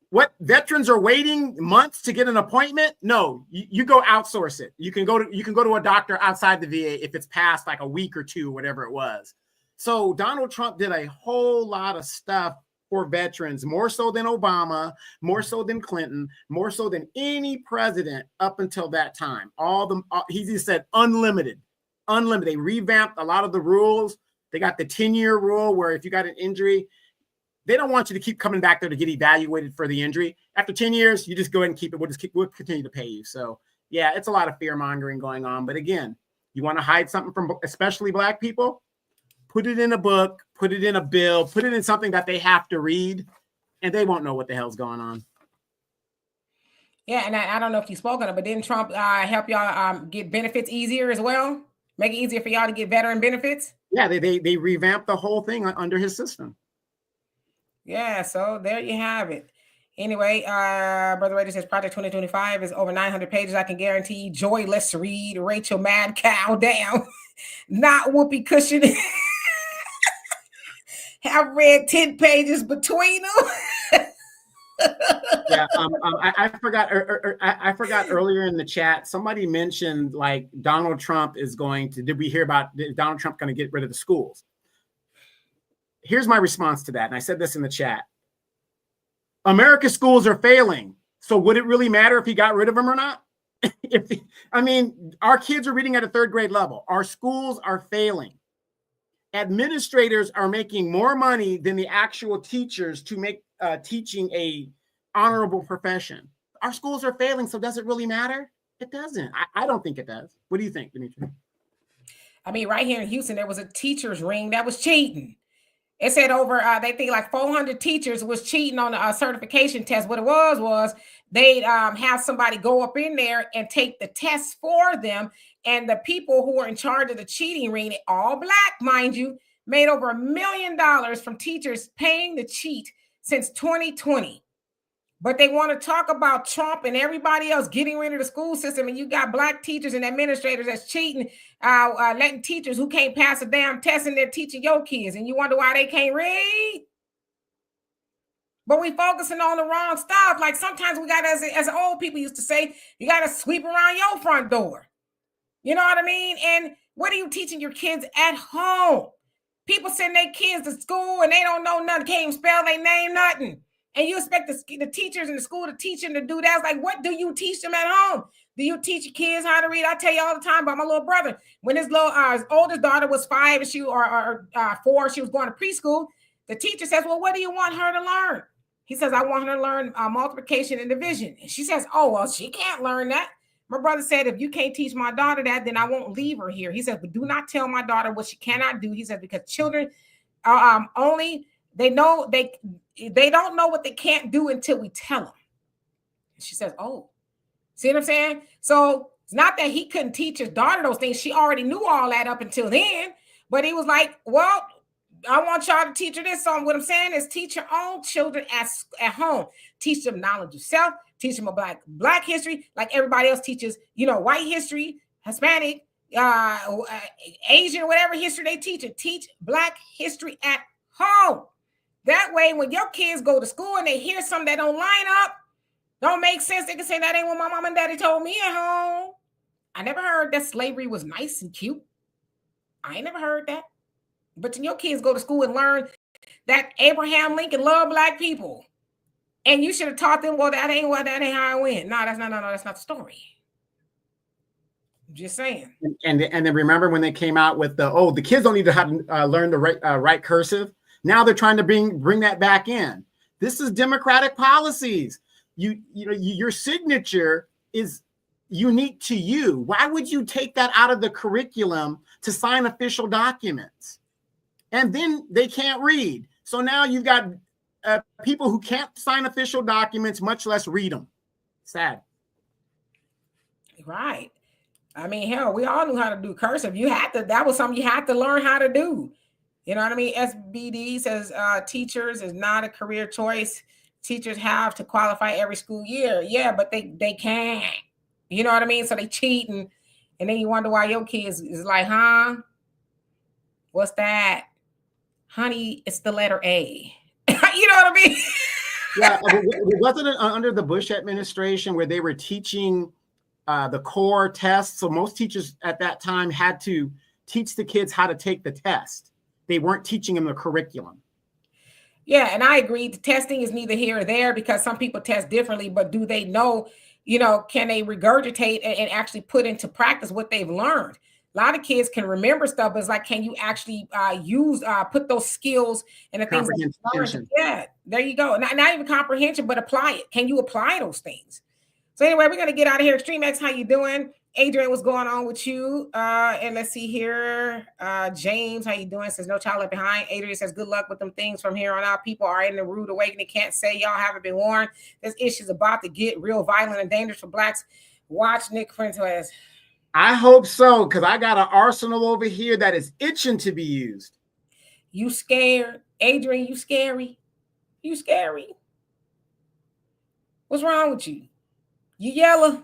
what, veterans are waiting months to get an appointment? No, you go outsource it. You can go to a doctor outside the VA if it's past like a week or two, whatever it was. So Donald Trump did a whole lot of stuff for veterans, more so than Obama, more so than Clinton, more so than any president up until that time. He just said unlimited. They revamped a lot of the rules. They got the 10-year rule where if you got an injury, they don't want you to keep coming back there to get evaluated for the injury. After 10 years, you just go ahead and keep it. We'll continue to pay you. So yeah, it's a lot of fear mongering going on. But again, you want to hide something from especially Black people, put it in a book, put it in a bill, put it in something that they have to read, and they won't know what the hell's going on. Yeah, and I don't know if you spoke on it, but didn't Trump help y'all get benefits easier as well? Make it easier for y'all to get veteran benefits? Yeah, they revamped the whole thing under his system. Yeah, so there you have it. Anyway, Brother Raider says Project 2025 is over 900 pages. I can guarantee Joy, let's read Rachel Mad Cow down. Not whoopee cushion. Have read 10 pages between them. Yeah, I forgot. I forgot earlier in the chat. Somebody mentioned like Donald Trump is going to. Did we hear about Donald Trump going to get rid of the schools? Here's my response to that, and I said this in the chat. America's schools are failing, so would it really matter if he got rid of them or not? Our kids are reading at a third grade level. Our schools are failing. Administrators are making more money than the actual teachers to make teaching a honorable profession. Our schools are failing, so does it really matter? It doesn't. I don't think it does. What do you think, Dimitri? Right here in Houston, there was a teacher's ring that was cheating. It said over, they think like 400 teachers was cheating on a certification test. What it was they'd have somebody go up in there and take the test for them. And the people who were in charge of the cheating ring, all Black, mind you, made over $1 million from teachers paying to cheat since 2020. But they want to talk about Trump and everybody else getting rid of the school system. And you got Black teachers and administrators that's cheating, letting teachers who can't pass a damn test and they're teaching your kids. And you wonder why they can't read? But we focusing on the wrong stuff. Like sometimes we got, as old people used to say, you got to sweep around your front door. You know what I mean? And what are you teaching your kids at home? People send their kids to school and they don't know nothing, can't even spell their name, nothing. And you expect the teachers in the school to teach them to do that. It's like, what do you teach them at home? Do you teach your kids how to read? I tell you all the time about my little brother. When his oldest daughter was 5 and she or 4, she was going to preschool. The teacher says, well, what do you want her to learn? He says, I want her to learn multiplication and division. And she says, oh, well, she can't learn that. My brother said, if you can't teach my daughter that, then I won't leave her here. He said, but do not tell my daughter what she cannot do. He said, because children are only, they know they don't know what they can't do until we tell them. She says, oh, see what I'm saying? So it's not that he couldn't teach his daughter those things. She already knew all that up until then. But he was like, well, I want y'all to teach her this. So what I'm saying is teach your own children at home. Teach them knowledge of self. Teach them about black history, like everybody else teaches, white history, Hispanic, Asian, whatever history they teach it. Teach black history at home. That way, when your kids go to school and they hear something that don't line up, don't make sense, they can say that ain't what my mom and daddy told me at home. I never heard that slavery was nice and cute. I ain't never heard that. But when your kids go to school and learn that Abraham Lincoln loved black people, and you should have taught them, well, that ain't how it went. No, that's not the story. I'm just saying. And then remember when they came out with the kids don't need to have learn to write cursive. Now they're trying to bring that back in. This is democratic policies. Your signature is unique to you. Why would you take that out of the curriculum to sign official documents? And then they can't read. So now you've got people who can't sign official documents, much less read them. Sad. Right. I mean, hell, we all knew how to do cursive. That was something you had to learn how to do. You know what I mean? SBD says teachers is not a career choice. Teachers have to qualify every school year. Yeah, but they can't. You know what I mean? So they cheat, and then you wonder why your kids is like, huh? What's that? Honey, it's the letter A. You know what I mean? Yeah, wasn't it under the Bush administration where they were teaching the core tests? So most teachers at that time had to teach the kids how to take the test. They weren't teaching them the curriculum. Yeah, and I agree. The testing is neither here or there because some people test differently, but do they know, can they regurgitate and actually put into practice what they've learned? A lot of kids can remember stuff, but it's like, can you actually put those skills and the things that you learned? Yeah, there you go. Not even comprehension, but apply it. Can you apply those things? So anyway, we're going to get out of here. Extreme X, how you doing? Adrian, what's going on with you? And let's see here. James, how you doing? Says no child left behind. Adrian says good luck with them things from here on out. People are in the rude awakening. Can't say y'all haven't been warned. This issue's about to get real violent and dangerous for blacks. Watch Nick Fuentes. I hope so, because I got an arsenal over here that is itching to be used. You scared? Adrian, you scary? You scary? What's wrong with you? You yellow?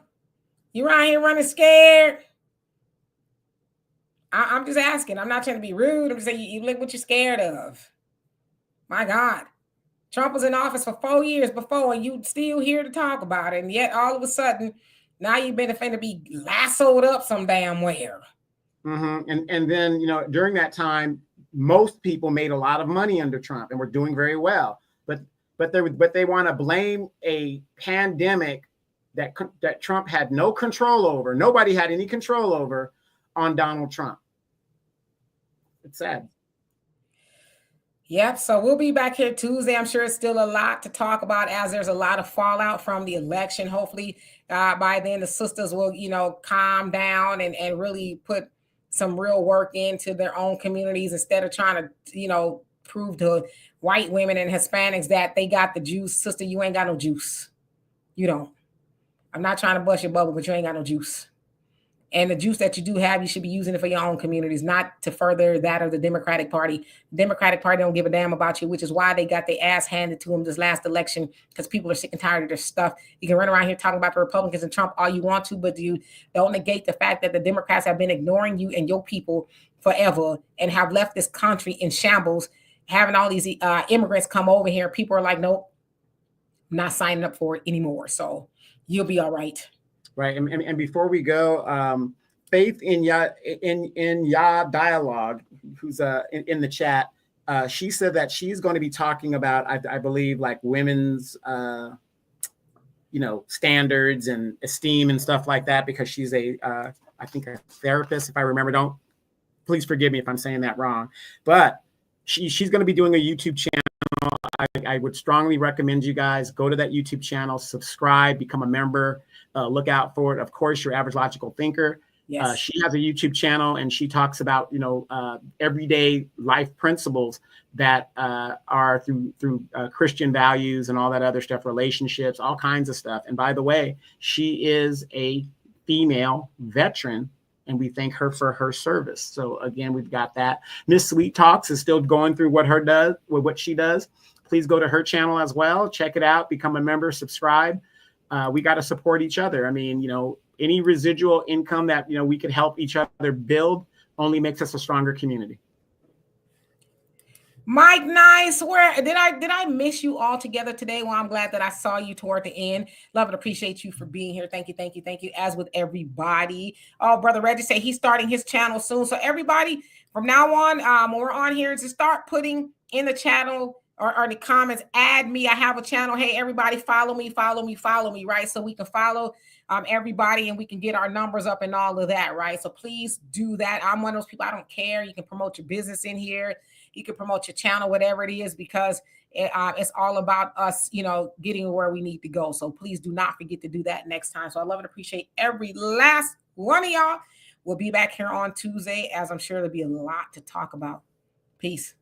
You around here running scared? I'm just asking. I'm not trying to be rude. I'm just saying you look what you're scared of. My God. Trump was in office for 4 years before, and you still here to talk about it. And yet all of a sudden, now you've been offended to be lassoed up some damn where. Mm-hmm. And then, during that time, most people made a lot of money under Trump and were doing very well. But they want to blame a pandemic that Trump had no control over. Nobody had any control over on Donald Trump. It's sad. Yep. So we'll be back here Tuesday. I'm sure it's still a lot to talk about as there's a lot of fallout from the election. Hopefully by then the sisters will, calm down and really put some real work into their own communities instead of trying to, prove to white women and Hispanics that they got the juice. Sister, you ain't got no juice. You don't. I'm not trying to bust your bubble, but you ain't got no juice. And the juice that you do have, you should be using it for your own communities, not to further that of the Democratic Party. The Democratic Party don't give a damn about you, which is why they got their ass handed to them this last election, because people are sick and tired of their stuff. You can run around here talking about the Republicans and Trump all you want to, but you don't negate the fact that the Democrats have been ignoring you and your people forever and have left this country in shambles, having all these immigrants come over here. People are like, nope, I'm not signing up for it anymore. So you'll be all right. Right. And before we go, Faith in Ya Dialogue, who's in the chat, she said that she's going to be talking about, I believe, like women's, standards and esteem and stuff like that, because she's I think a therapist, if I remember. Please forgive me if I'm saying that wrong. But she's going to be doing a YouTube channel I would strongly recommend you guys go to that YouTube channel, subscribe, become a member, look out for it. Of course, your average logical thinker. Yes. She has a YouTube channel and she talks about, everyday life principles that are through Christian values and all that other stuff, relationships, all kinds of stuff. And by the way, she is a female veteran, and we thank her for her service. So again, we've got that. Miss Sweet Talks is still going through what she does. Please go to her channel as well. Check it out. Become a member. Subscribe. We got to support each other. I mean, any residual income that we could help each other build only makes us a stronger community. Mike Nice, where did I miss you all together today? Well, I'm glad that I saw you toward the end. Love and appreciate you for being here. Thank you. As with everybody. Oh, Brother Reggie say he's starting his channel soon. So everybody, from now on, when we're on here, to start putting in the channel or in the comments, add me. I have a channel. Hey, everybody, follow me, right? So we can follow everybody and we can get our numbers up and all of that, right? So please do that. I'm one of those people, I don't care. You can promote your business in here. You can promote your channel, whatever it is, because it's all about us, getting where we need to go. So please do not forget to do that next time. So I love and appreciate every last one of y'all. We'll be back here on Tuesday, as I'm sure there'll be a lot to talk about. Peace.